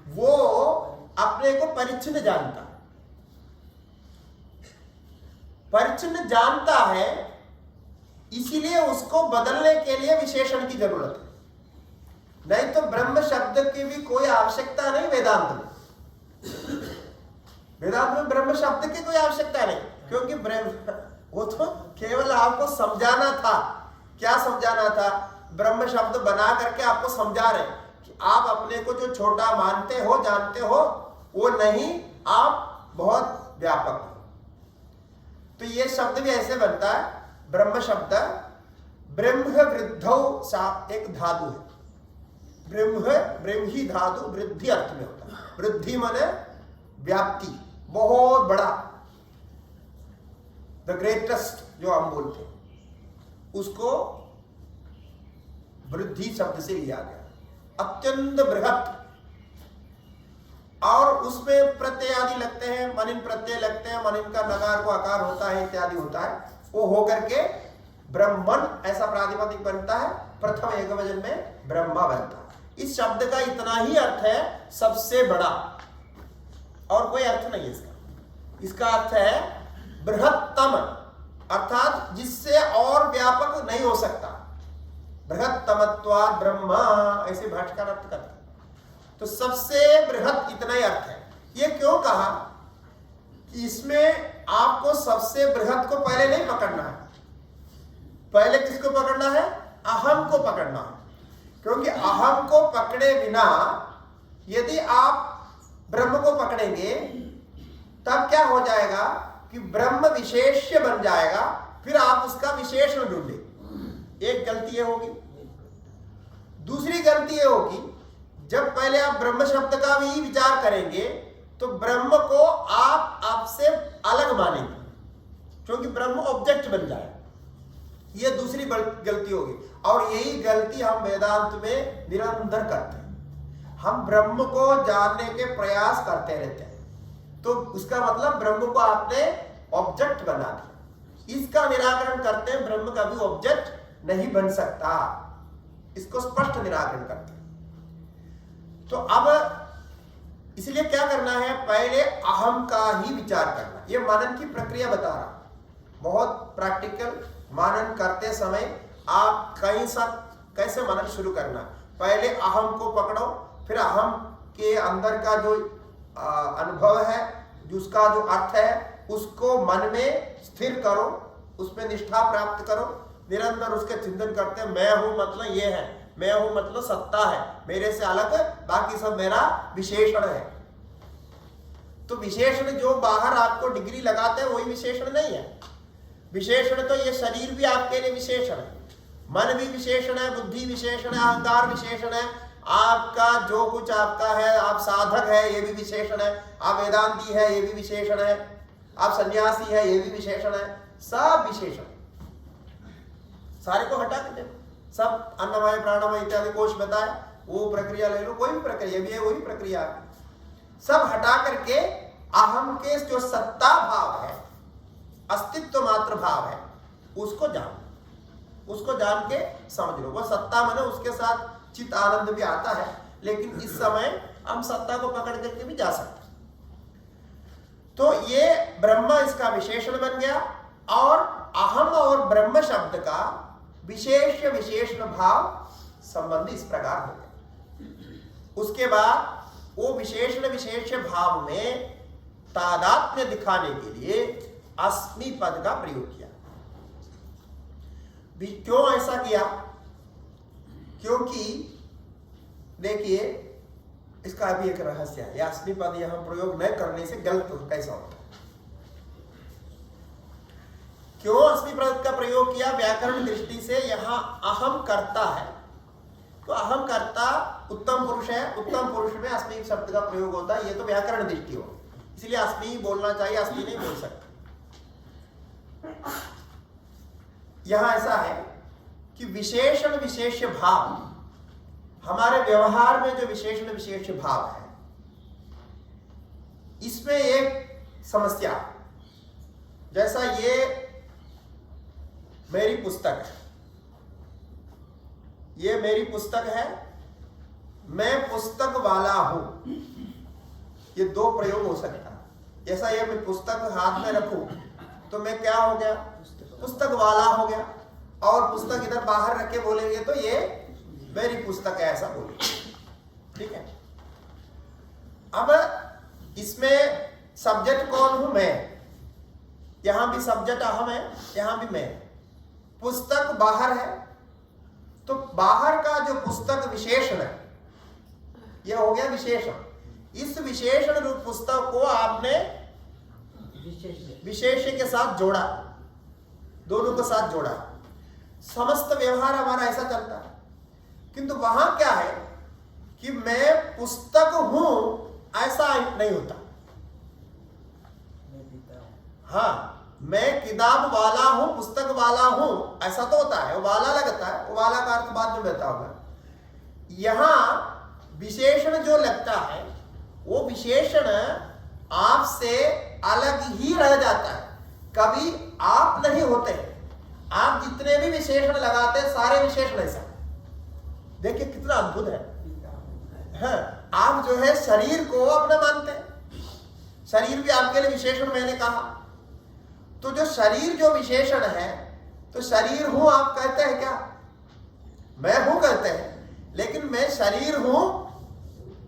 वो अपने को परिच्छिन्न जानता है। परिच्छिन्न जानता है, इसीलिए उसको बदलने के लिए विशेषण की जरूरत है। नहीं तो ब्रह्म शब्द की भी कोई आवश्यकता नहीं वेदांत में। वेदांत में ब्रह्म शब्द की कोई आवश्यकता नहीं, क्योंकि ब्रह्म वो तो केवल आपको समझाना था। क्या समझाना था? ब्रह्म शब्द बना करके आपको समझा रहे कि आप अपने को जो छोटा मानते हो, जानते हो, वो नहीं, आप बहुत व्यापक हो। तो ये शब्द भी ऐसे बनता है। ब्रह्म शब्द ब्रह्म वृद्धौ एक धातु है। ब्रह्मी धातु वृद्धि अर्थ में होता है। वृद्धि माने व्याप्ति, बहुत बड़ा, द ग्रेटेस्ट जो हम बोलते हैं, उसको वृद्धि शब्द से लिया गया। अत्यंत बृहत, और उसमें प्रत्यय आदि लगते हैं, मनिन प्रत्यय लगते हैं, मनिन का नकार को आकार होता है, इत्यादि होता है। वो होकर के ब्रह्मन ऐसा प्रातिपदिक बनता है। प्रथम एकवचन में ब्रह्मा बनता है। इस शब्द का इतना ही अर्थ है, सबसे बड़ा, और कोई अर्थ नहीं है इसका। इसका अर्थ है बृहत्तम, अर्थात जिससे और व्यापक नहीं हो सकता। बृहत्तमत्वात् ब्रह्मा, ऐसे भाष्यकार अर्थ करते हैं। तो सबसे बृहत इतना ही अर्थ है। ये क्यों कहा कि इसमें आपको सबसे बृहत को पहले नहीं पकड़ना है। पहले किसको पकड़ना है? अहम को पकड़ना है। क्योंकि अहम को पकड़े बिना यदि आप ब्रह्म को पकड़ेंगे, तब क्या हो जाएगा कि ब्रह्म विशेष्य बन जाएगा। फिर आप उसका विशेषण ढूंढे। एक गलती ये होगी। दूसरी गलती ये होगी, जब पहले आप ब्रह्म शब्द का भी विचार करेंगे तो ब्रह्म को आप आपसे अलग मानेंगे, क्योंकि ब्रह्म ऑब्जेक्ट बन जाए। ये दूसरी गलती होगी, और यही गलती हम वेदांत में निरंतर करते हैं। हम ब्रह्म को जानने के प्रयास करते रहते हैं, तो उसका मतलब ब्रह्म को आपने ऑब्जेक्ट बना दिया। इसका निराकरण करते हैं, ब्रह्म का भी ऑब्जेक्ट नहीं बन सकता। इसको स्पष्ट निराकरण करते हैं। तो अब इसलिए क्या करना है? पहले अहम का ही विचार करना। ये मनन की प्रक्रिया बता रहा, बहुत प्रैक्टिकल। मनन करते समय आप कहीं सब कैसे मनन शुरू करना। पहले अहम को पकड़ो, फिर अहम के अंदर का जो अनुभव है, जिसका जो अर्थ है, उसको मन में स्थिर करो, उसमें निष्ठा प्राप्त करो। निरंतर उसके चिंतन करते हैं। मैं हूं मतलब ये है, मैं हूं मतलब सत्ता है, मेरे से अलग बाकी सब मेरा विशेषण है। तो विशेषण जो बाहर आपको डिग्री लगाते हैं वही विशेषण नहीं है। विशेषण तो ये शरीर भी आपके लिए विशेषण है, मन भी विशेषण है, बुद्धि विशेषण है, अहंकार विशेषण है, आपका जो कुछ आपका है, आप साधक है ये भी विशेषण है, आप वेदांती है ये भी विशेषण है, आप सन्यासी है ये भी विशेषण है। सब विशेषण, सारे को हटा के देखो। सब अन्नमय प्राणमय इत्यादि कोश बताया, वो प्रक्रिया ले लो, कोई भी प्रक्रिया भी है, वही प्रक्रिया है। सब हटा करके अहम के जो सत्ता भाव है, अस्तित्व मात्र भाव है, उसको जानो, उसको जान के समझ लो। वो सत्ता माने उसके साथ चित्त आनंद भी आता है, लेकिन इस समय हम सत्ता को पकड़ करके भी जा सकते। तो ये ब्रह्म इसका विशेषण बन गया, और अहम और ब्रह्म शब्द का विशेष विशेषण भाव संबंधी इस प्रकार हो गया। उसके बाद वो विशेषण विशेष भाव में तादात्म्य दिखाने के लिए अस्मि पद का प्रयोग किया। क्यों ऐसा किया? क्योंकि देखिए, इसका भी एक रहस्य है। यह अस्मि पद यहां प्रयोग न करने से गलत कैसा होता है। क्यों अस्मि पद का प्रयोग किया? व्याकरण दृष्टि से यहां अहम कर्ता है, तो अहम कर्ता उत्तम पुरुष है, उत्तम पुरुष में अस्मि शब्द का प्रयोग होता है। ये तो व्याकरण दृष्टि हो, इसलिए अस्मि बोलना चाहिए, अस्मि नहीं बोल सकते। यहां ऐसा है कि विशेषण विशेष्य भाव, हमारे व्यवहार में जो विशेषण विशेष्य भाव है, इसमें एक समस्या, जैसा ये मेरी पुस्तक है, ये मेरी पुस्तक है, मैं पुस्तक वाला हूं, ये दो प्रयोग हो सकता है। जैसा ये मैं पुस्तक हाथ में रखूं तो मैं क्या हो गया, पुस्तक वाला हो गया, और पुस्तक इधर बाहर रख के बोलेंगे तो ये मेरी पुस्तक है, ऐसा बोलेंगे, ठीक है। अब इसमें सब्जेक्ट कौन हूं, मैं, यहां भी सब्जेक्ट अहम है, यहां भी मैं, पुस्तक बाहर है, तो बाहर का जो पुस्तक विशेषण है, यह हो गया विशेषण। इस विशेषण रूप पुस्तक को आपने विशेष्य के साथ जोड़ा, दोनों के साथ जोड़ा। समस्त व्यवहार हमारा ऐसा चलता है, किंतु वहां क्या है कि मैं पुस्तक हूं, ऐसा नहीं होता। हाँ, मैं किताब वाला हूं, पुस्तक वाला हूं, ऐसा तो होता है, वो वाला लगता है, वो वाला का अर्थ बाद में बताऊंगा। यहां विशेषण जो लगता है, वो विशेषण आपसे अलग ही रह जाता है, कभी आप नहीं होते। आप जितने भी विशेषण लगाते हैं, सारे विशेषण ऐसा, देखिए कितना अद्भुत है। हाँ, आप जो है शरीर को अपना मानते हैं, शरीर भी आपके लिए विशेषण, मैंने कहा। तो जो शरीर जो विशेषण है, तो शरीर हूं आप कहते हैं क्या, मैं हूं कहते हैं, लेकिन मैं शरीर हूं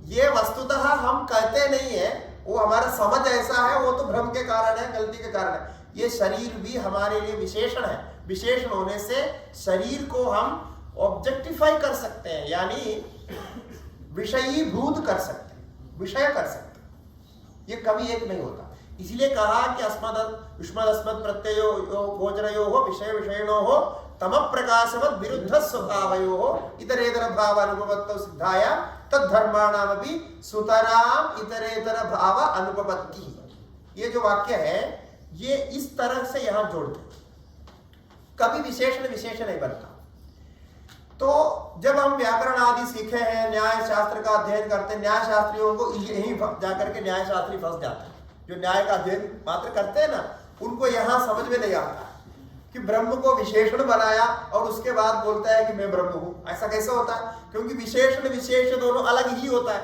ये वस्तुतः हम कहते नहीं है, वो हमारा समझ ऐसा है, वो तो भ्रम के कारण है, गलती के कारण है। ये शरीर भी हमारे लिए विशेषण है, विशेषण होने से शरीर को हम ऑब्जेक्टिफाई कर सकते हैं, यानी विषयीभूत कर सकते हैं, विषय कर सकते हैं। ये कभी एक नहीं होता। इसलिए कहा कि युष्मदस्मत् प्रत्ययो गोचरयो हो, विषय विषयणो हो, तम प्रकाशवत् विरुद्ध स्वभावयो हो, इतरेतर भाव अनुभवत्तो सिद्धाया तद्धर्माणामपि सुतराम इतरेतर भाव अनुपपत्ति। ये जो वाक्य है, ये इस तरह से यहां जोड़ते, कभी विशेषण विशेषण नहीं बनता। तो जब हम व्याकरण आदि सीखे हैं, न्याय शास्त्र का अध्ययन करते हैं, न्याय शास्त्रियों को यही जाकर के न्याय शास्त्री फंस जाते हैं। जो न्याय का अध्ययन मात्र करते हैं ना, उनको यहां समझ में नहीं आता कि ब्रह्म को विशेषण बनाया और उसके बाद बोलता है कि मैं ब्रह्म हूं। ऐसा कैसे होता है? क्योंकि विशेषण विशेष दोनों अलग ही होता है।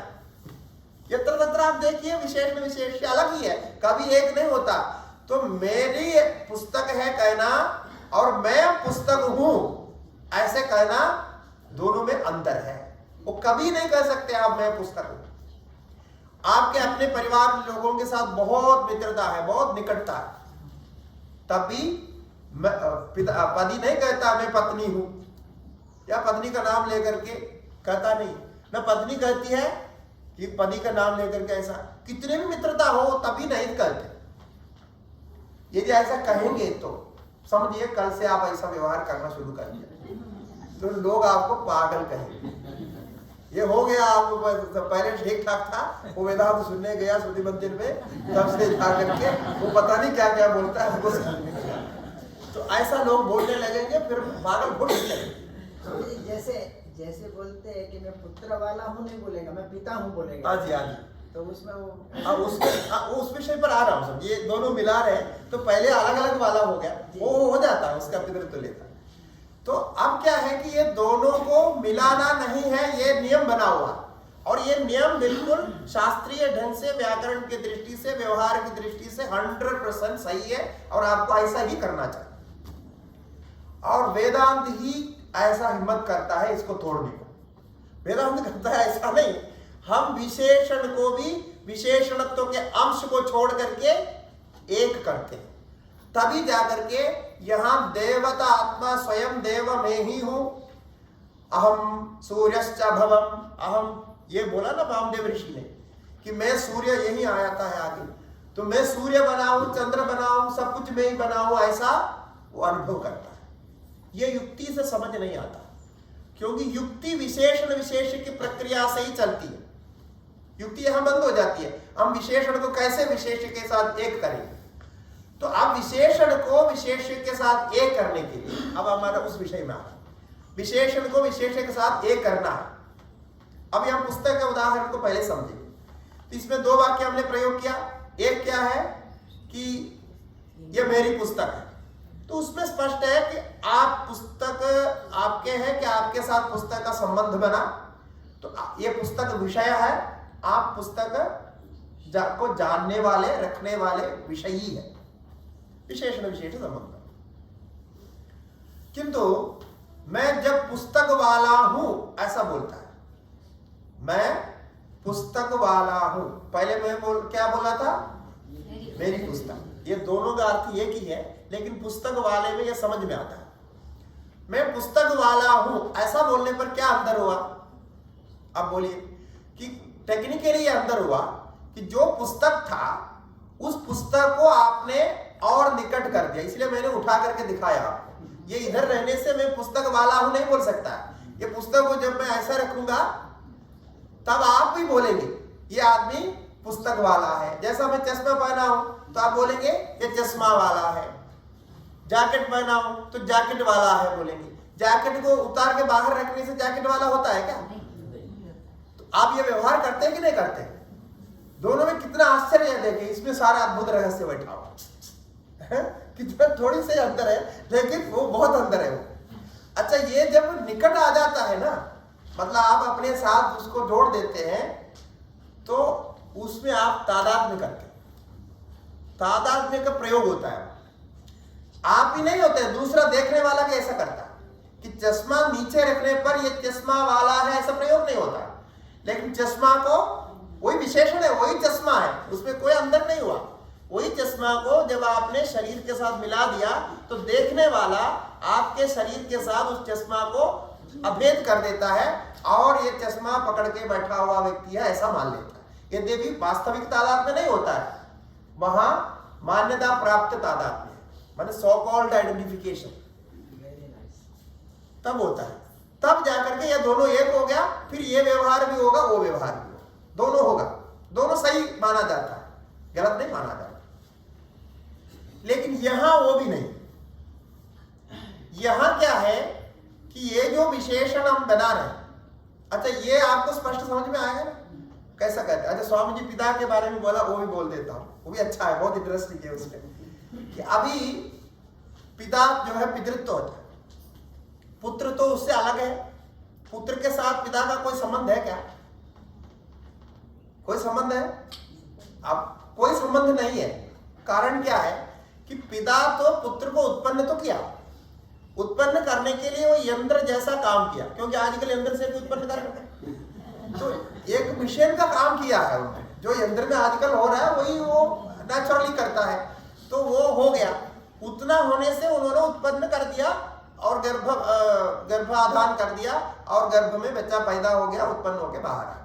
यत्र तत्र आप देखिए, विशेषण विशेष अलग ही है, कभी एक नहीं होता। तो मेरी पुस्तक है कहना और मैं पुस्तक हूं ऐसे कहना, दोनों में अंतर है। वो कभी नहीं कह सकते आप मैं पुस्तक हूं। आपके अपने परिवार लोगों के साथ बहुत मित्रता है, बहुत निकटता है, तभी पति नहीं कहता मैं पत्नी हूं, या पत्नी का नाम लेकर के कहता नहीं, न पत्नी कहती है कि पति का नाम लेकर के। ऐसा कितने भी मित्रता हो तभी नहीं कहते। यदि ऐसा कहेंगे तो समझिए कल से आप ऐसा व्यवहार करना शुरू कर दिया तो लोग आपको पागल कहेंगे। ये हो गया, आपको पहले ठीक ठाक था, वो वेदांत सुनने गया श्रुति मंदिर में, तब से जाकर के वो पता नहीं क्या क्या बोलता है, तो ऐसा लोग बोलने लगेंगे, फिर पागल बोल लगेंगे। जैसे बोलते हैं कि मैं पुत्र वाला हूँ नहीं बोलेगा, मैं पिता हूँ बोलेगा। हाँ जी, हाँ जी। तो उसमें वो उस विषय पर आ रहा हूँ। सब ये दोनों मिला रहे, तो पहले अलग अलग वाला हो गया, वो हो जाता है, उसका पितृत्व लेता। तो अब क्या है कि ये दोनों को मिलाना नहीं है, ये नियम बना हुआ, और ये नियम बिल्कुल शास्त्रीय ढंग से, व्याकरण की दृष्टि से, व्यवहार की दृष्टि से 100% सही है, और आपको ऐसा ही करना चाहिए। और वेदांत ही ऐसा हिम्मत करता है इसको तोड़ने को। वेदांत कहता है ऐसा नहीं, हम विशेषण को भी विशेषणत्व के अंश को छोड़ करके एक करते हैं, तभी जाकर के यहां देवता आत्मा स्वयं देव में ही हूं। अहम सूर्यश्च भवम, अहम, ये बोला ना वामदेव ऋषि ने कि मैं सूर्य यही आता है आगे, तो मैं सूर्य बनाऊं, चंद्र बनाऊं, सब कुछ मैं ही बनाऊं, ऐसा वो अनुभव करता है। ये युक्ति से समझ नहीं आता, क्योंकि युक्ति विशेषण विशेष की प्रक्रिया से ही चलती है। युक्ति यहां बंद हो जाती है, हम विशेषण को कैसे विशेष के साथ एक करेंगे। तो अब विशेषण को विशेष के साथ एक करने के लिए अब हमारा उस विषय में आता है। विशेषण को विशेषण के साथ एक करना है। अभी हम पुस्तक के उदाहरण को पहले समझें। तो इसमें दो वाक्य हमने प्रयोग किया। एक क्या है कि यह मेरी पुस्तक है, तो उसमें स्पष्ट है कि आप पुस्तक आपके है कि आपके साथ पुस्तक का संबंध बना, तो यह पुस्तक विषय है, आप पुस्तक को जानने वाले रखने वाले विषयी है, विशेषण विशेष संबंध। किंतु मैं जब पुस्तक वाला हूं ऐसा बोलता है, मैं पुस्तक वाला हूं, पहले मैं क्या बोला था, मेरी पुस्तक। ये दोनों का अर्थ एक ही है, लेकिन पुस्तक वाले में यह समझ में आता है। मैं पुस्तक वाला हूं ऐसा बोलने पर क्या अंदर हुआ? अब बोलिए कि टेक्निकली यह अंदर हुआ कि जो पुस्तक था उस पुस्तक को आपने और निकट कर दिया, इसलिए मैंने उठा करके दिखाया आपको। ये इधर रहने से मैं पुस्तक वाला हूं नहीं बोल सकता। ये पुस्तक को जब मैं ऐसा रखूंगा तब आप भी बोलेंगे ये आदमी पुस्तक वाला है। जैसा मैं चश्मा पहना हूं तो आप बोलेंगे ये चश्मा वाला है। जैकेट पहना हूं तो जैकेट वाला है बोलेंगे। जैकेट को उतार के बाहर रखने से जैकेट वाला होता है क्या? तो आप ये व्यवहार करते हैं कि नहीं करते? दोनों में कितना आश्चर्य है, देखिए इसमें सारा अद्भुत रहस्य बैठा हुआ। कितना थोड़ी सी अंतर है, लेकिन वो बहुत अंदर है वो। अच्छा, ये जब निकट आ जाता है ना, मतलब आप अपने साथ उसको जोड़ देते हैं, तो उसमें आप तादात्म्य करते हैं, तादात्म्य का प्रयोग होता है। आप ही नहीं होते, दूसरा देखने वाला भी ऐसा करता है कि चश्मा नीचे रखने पर ये चश्मा वाला है, ऐसा प्रयोग नहीं होता। लेकिन चश्मा को वही विशेषण है, वही चश्मा है, उसमें कोई अंदर नहीं हुआ। वही चश्मा को जब आपने शरीर के साथ मिला दिया तो देखने वाला आपके शरीर के साथ उस चश्मा को अभेद कर देता है और ये चश्मा पकड़ के बैठा हुआ व्यक्ति है ऐसा मान लेता है। यद्यपि वास्तविक तादाद में नहीं होता है, वहां मान्यता प्राप्त तादाद में, माने सो कॉल्ड आइडेंटिफिकेशन, तब होता है। तब जाकर के ये दोनों एक हो गया, फिर ये व्यवहार भी होगा वो व्यवहार भी होगा, दोनों होगा, दोनों सही माना जाता है, गलत नहीं माना जाता। लेकिन यहां वो भी नहीं। यहां क्या है कि ये जो विशेषण हम बना रहे हैं, अच्छा ये आपको स्पष्ट समझ में आएगा ना कैसा कहते हैं? अच्छा, स्वामी जी पिता के बारे में बोला, वो भी बोल देता हूं, वो भी अच्छा है, बहुत इंटरेस्टिंग है उसमें कि अभी पिता जो है पितृत्व होता है, पुत्र तो उससे अलग है। पुत्र के साथ पिता का कोई संबंध है क्या? कोई संबंध है? अब कोई संबंध नहीं है। कारण क्या है कि पिता तो पुत्र को उत्पन्न तो किया, उत्पन्न करने के लिए वो यंत्र जैसा काम किया, क्योंकि आजकल यंत्र से भी उत्पन्न कर रहे हैं, तो एक मिशन का काम किया है उन्होंने। जो यंत्र में आजकल हो रहा है वही वो नेचुरली करता है, तो वो हो गया। उतना होने से उन्होंने उत्पन्न कर दिया और गर्भाधान कर दिया और गर्भ में बच्चा पैदा हो गया, उत्पन्न होकर बाहर आया।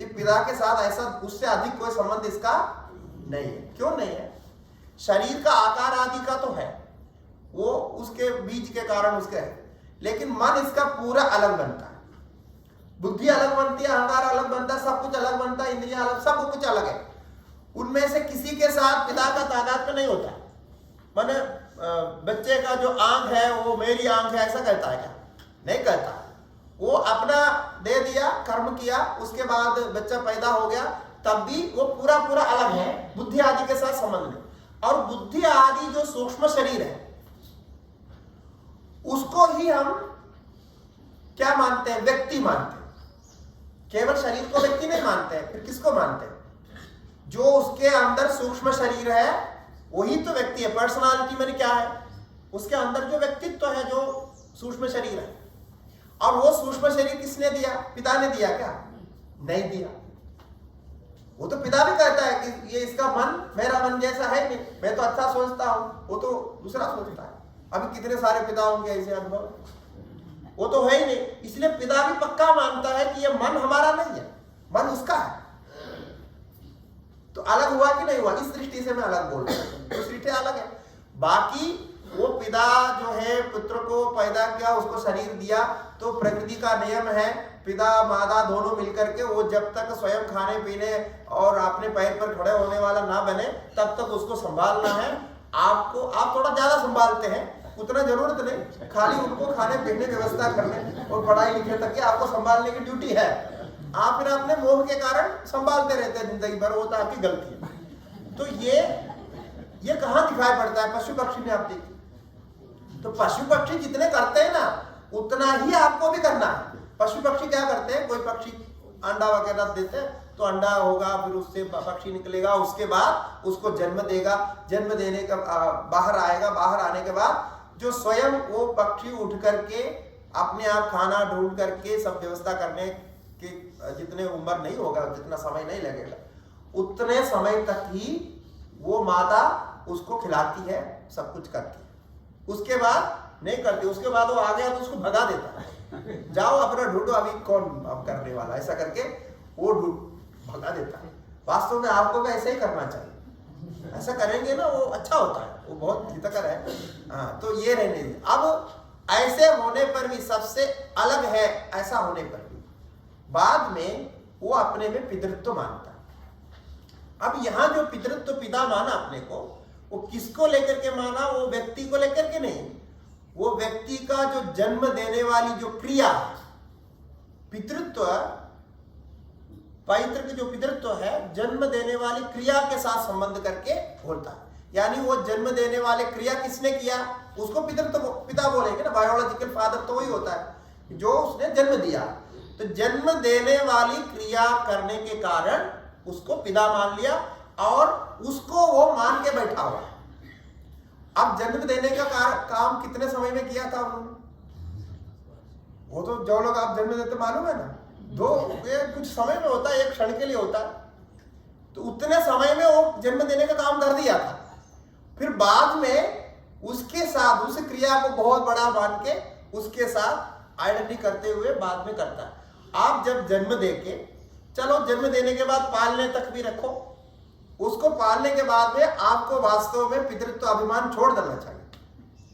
पिता के साथ ऐसा उससे अधिक कोई संबंध इसका नहीं है। क्यों नहीं है? शरीर का आकार आदि का तो है, वो उसके बीज के कारण उसके है, लेकिन मन इसका पूरा अलग बनता है। बुद्धि अलग बनती है, अहंकार अलग बनता है, सब कुछ अलग बनता है, इंद्रियां अलग, सब कुछ अलग है। उनमें से किसी के साथ पिता का तादात्म्य नहीं होता। माने बच्चे का जो आंख है वो मेरी आंख है ऐसा कहता है क्या? नहीं कहता। वो अपना दे दिया, कर्म किया, उसके बाद बच्चा पैदा हो गया, तब भी वो पूरा पूरा अलग है, बुद्धि आदि के साथ संबंध नहीं। और बुद्धि आदि जो सूक्ष्म शरीर है उसको ही हम क्या मानते हैं? व्यक्ति मानते हैं। केवल शरीर को व्यक्ति नहीं मानते हैं, फिर किसको मानते हैं? जो उसके अंदर सूक्ष्म शरीर है वही तो व्यक्ति है। पर्सनालिटी मैंने क्या है? उसके अंदर जो व्यक्तित्व है, जो सूक्ष्म शरीर है। और वो सूक्ष्म शरीर किसने दिया? पिता ने दिया क्या? नहीं दिया। वो तो पिता भी कहता है कि ये इसका मन मेरा मन जैसा है नहीं, मैं तो अच्छा सोचता हूं, वो तो दूसरा सोचता है। अभी कितने सारे पिता होंगे ऐसे अनुभव, वो तो है ही नहीं। इसलिए पिता भी पक्का मानता है कि ये मन हमारा नहीं है, मन उसका है। तो अलग हुआ कि नहीं हुआ? इस दृष्टि से मैं अलग बोल रहा हूं, तो दृष्टि अलग है। बाकी वो पिता जो है पुत्र को पैदा किया, उसको शरीर दिया, तो प्रकृति का नियम है पिता माता दोनों मिलकर के वो जब तक स्वयं खाने पीने और अपने पैर पर खड़े होने वाला ना बने तब तक उसको संभालना है। आपको आप थोड़ा ज्यादा संभालते हैं, उतना जरूरत नहीं, खाली उनको खाने पीने की व्यवस्था करने और पढ़ाई लिखे तक की आपको संभालने की ड्यूटी है। आप फिर अपने मोह के कारण संभालते रहते हैं जिंदगी भर, वो तो आपकी गलती है। तो ये कहाँ दिखाई पड़ता है? पशु पक्षी में आप देखिए, तो पशु पक्षी जितने करते हैं ना उतना ही आपको भी करना है। पशु पक्षी क्या करते हैं, कोई पक्षी अंडा वगैरह देते हैं तो अंडा होगा, फिर उससे पक्षी निकलेगा, उसके बाद उसको जन्म देगा, जन्म देने का बाहर आएगा, बाहर आने के बाद जो स्वयं वो पक्षी उठ करके अपने आप खाना ढूंढ करके सब व्यवस्था करने के जितने उम्र नहीं होगा, जितना समय नहीं लगेगा, उतने समय तक ही वो माता उसको खिलाती है, सब कुछ करती है। उसके बाद नहीं करती, उसके बाद वो आ गया तो उसको भगा देता है, जाओ अपना ढूंढो, अभी कौन अब करने वाला, ऐसा करके वो भगा देता है। वास्तव में आपको भी ऐसा ही करना चाहिए, ऐसा करेंगे ना वो अच्छा होता है, वो बहुत हितकर है। हाँ, तो ये रहने दीजिए। अब ऐसे होने पर भी सबसे अलग है, ऐसा होने पर भी बाद में वो अपने में पितृत्व मानता है। अब यहाँ जो पितृत्व पिता माना अपने को, वो किसको लेकर के माना? वो व्यक्ति को लेकर के नहीं, वो व्यक्ति का जो जन्म देने वाली जो क्रिया, पितृत्व, पैतृक जो पितृत्व है, जन्म देने वाली क्रिया के साथ संबंध करके होता है। यानी वो जन्म देने वाले क्रिया किसने किया, उसको पितृत्व पिता बोलेंगे ना, बायोलॉजिकल फादर तो वही होता है जो उसने जन्म दिया। तो जन्म देने वाली क्रिया करने के कारण उसको पिता मान लिया और उसको वो मान के बैठा हुआ है। अब जन्म देने का काम कितने समय में किया था उन्होंने? वो तो जो लोग आप जन्म देते मालूम है ना, कुछ समय में होता है, एक क्षण के लिए होता है, तो उतने समय में वो जन्म देने का काम कर दिया था। फिर बाद में उसके साथ उस क्रिया को बहुत बड़ा मान के उसके साथ आइडेंटिटी करते हुए बाद में करता है। आप जब जन्म देके, चलो जन्म देने के बाद पालने तक भी रखो, उसको पालने के बाद में आपको वास्तव में पितृत्व अभिमान छोड़ देना चाहिए।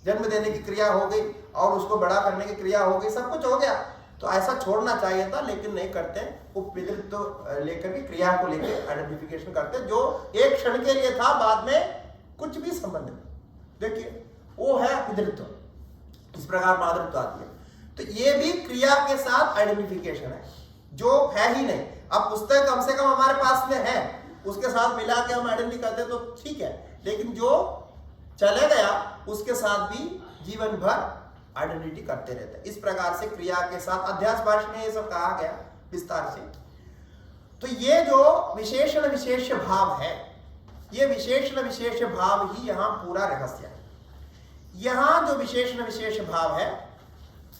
जन्म देने की क्रिया हो गई और उसको बड़ा करने की क्रिया हो गई, सब कुछ हो गया, तो ऐसा छोड़ना चाहिए था, लेकिन नहीं करते। वो पितृत्व लेकर के क्रिया को लेकर आइडेंटिफिकेशन करते, जो एक क्षण के लिए था, बाद में कुछ भी संबंध नहीं। देखिए वो है पितृत्व। इस प्रकार मातृत्व आती है, तो ये भी क्रिया के साथ आइडेंटिफिकेशन है, जो है ही नहीं। अब पुस्तक कम से कम हमारे पास में है, उसके साथ मिला के हम आइडेंटिटी करते तो ठीक है, लेकिन जो चले गया उसके साथ भी जीवन भर आइडेंटिटी करते रहते हैं। इस प्रकार से क्रिया के साथ अध्यास भाष्य में ये सब कहा गया विस्तार से। तो ये जो विशेषण विशेष भाव है, ये विशेषण विशेष भाव ही यहाँ पूरा रहस्य है। यहाँ जो विशेषण विशेष भाव है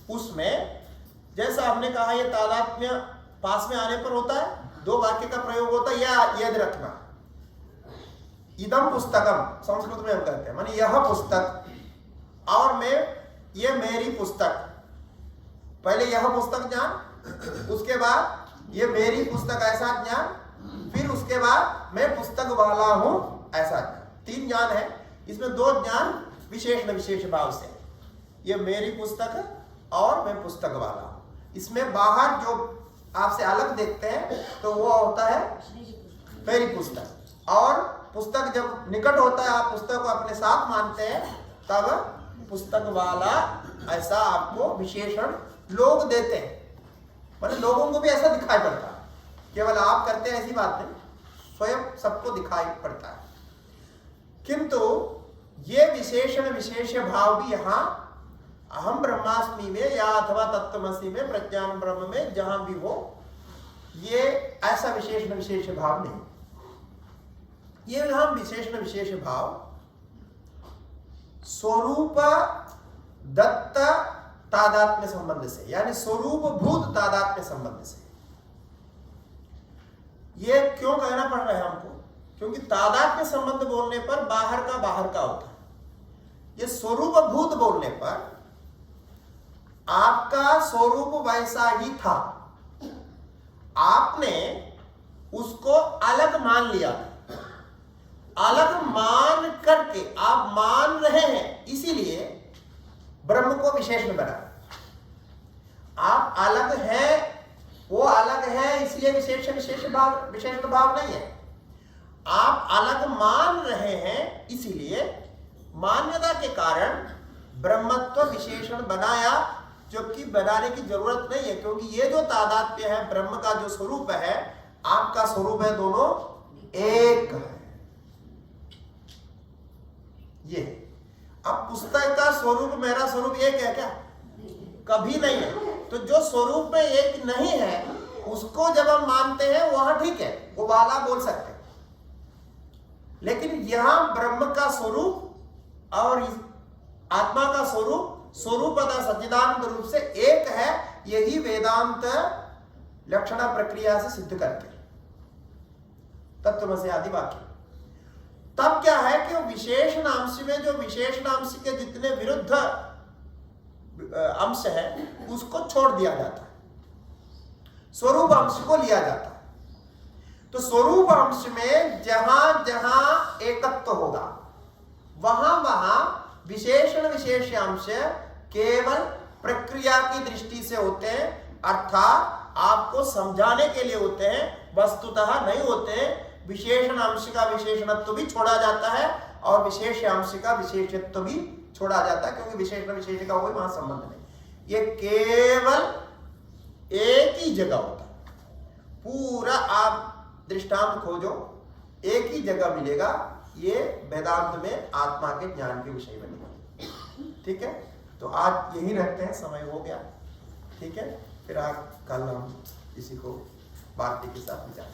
उसमें जैसा हमने कहा, ये तादात्म्य पास में आने पर होता है, दो वाक्य का प्रयोग होता है, या याद रखना, इदम पुस्तकम संस्कृत में हम कहते हैं, माने यह पुस्तक, और मैं ये मेरी पुस्तक। पहले यह पुस्तक ज्ञान, उसके बाद ये मेरी पुस्तक ऐसा ज्ञान, फिर उसके बाद मैं पुस्तक वाला हूं ऐसा ज्ञान। तीन ज्ञान है, इसमें दो ज्ञान विशेषण विशेष भाव से, ये मेरी पुस्तक और मैं पुस्तक वाला हूं। इसमें बाहर जो आपसे अलग देखते हैं तो वो होता है मेरी पुस्तक, और पुस्तक जब निकट होता है, आप पुस्तक को अपने साथ मानते हैं, तब पुस्तक वाला ऐसा आपको विशेषण लोग देते हैं। मतलब लोगों को भी ऐसा दिखाई पड़ता है, केवल आप करते हैं ऐसी बात नहीं, स्वयं सबको दिखाई पड़ता है। किंतु ये विशेषण विशेष भाव भी यहाँ अहम ब्रह्मास्मि में या अथवा तत्त्वमसि में, प्रज्ञान ब्रह्म में, जहां भी हो, ये ऐसा विशेषण विशेष भाव नहीं। ये यहाँ विशेषण विशेष भाव स्वरूप दत्त तादात्म्य संबंध से, यानी स्वरूप भूत तादात्म्य संबंध से। ये क्यों कहना पड़ रहा है हमको? क्योंकि तादात्म्य संबंध बोलने पर बाहर का होता है। ये स्वरूप भूत बोलने पर आपका स्वरूप वैसा ही था, आपने उसको अलग मान लिया, अलग मान करके आप मान रहे हैं, इसीलिए ब्रह्म को विशेषण बना। आप अलग हैं, वो अलग है, इसलिए विशेषण भाव नहीं है। आप अलग मान रहे हैं, इसीलिए मान्यता के कारण ब्रह्मत्व विशेषण बनाया, जो कि बनाने की जरूरत नहीं है, क्योंकि ये जो तादात्म्य है, ब्रह्म का जो स्वरूप है, आपका स्वरूप है, दोनों एक है। ये अब पुस्तक का स्वरूप मेरा स्वरूप एक है क्या? कभी नहीं है। तो जो स्वरूप में एक नहीं है उसको जब हम मानते हैं वहां ठीक है, वो वाला बोल सकते हैं। लेकिन यहां ब्रह्म का स्वरूप और आत्मा का स्वरूप स्वरूपतः सच्चिदानंद रूप से एक है, यही वेदांत लक्षण प्रक्रिया से सिद्ध करते तत्वमसि आदि वाक्य। तब क्या है कि विशेषण अंश में जो विशेषण अंश के जितने विरुद्ध अंश है उसको छोड़ दिया जाता है, स्वरूप अंश को लिया जाता है। तो स्वरूप अंश में जहां जहां एकत्व होगा वहां वहां विशेषण विशेष अंश केवल प्रक्रिया की दृष्टि से होते हैं, अर्थात आपको समझाने के लिए होते हैं, वस्तुतः नहीं होते। विशेषण अंश का विशेषणत्व भी छोड़ा जाता है और विशेष अंश का विशेषत्व भी छोड़ा जाता है, क्योंकि विशेषण विशेष का कोई वहां संबंध नहीं। ये केवल एक ही जगह होता है। पूरा आप दृष्टांत खोजो, एक ही जगह मिलेगा। ये वेदांत में आत्मा के ज्ञान के विषय में मिलेगा। ठीक है, तो आज यही रखते हैं, समय हो गया। ठीक है, फिर आज कल हम इसी को वार्तिक के साथ विचार।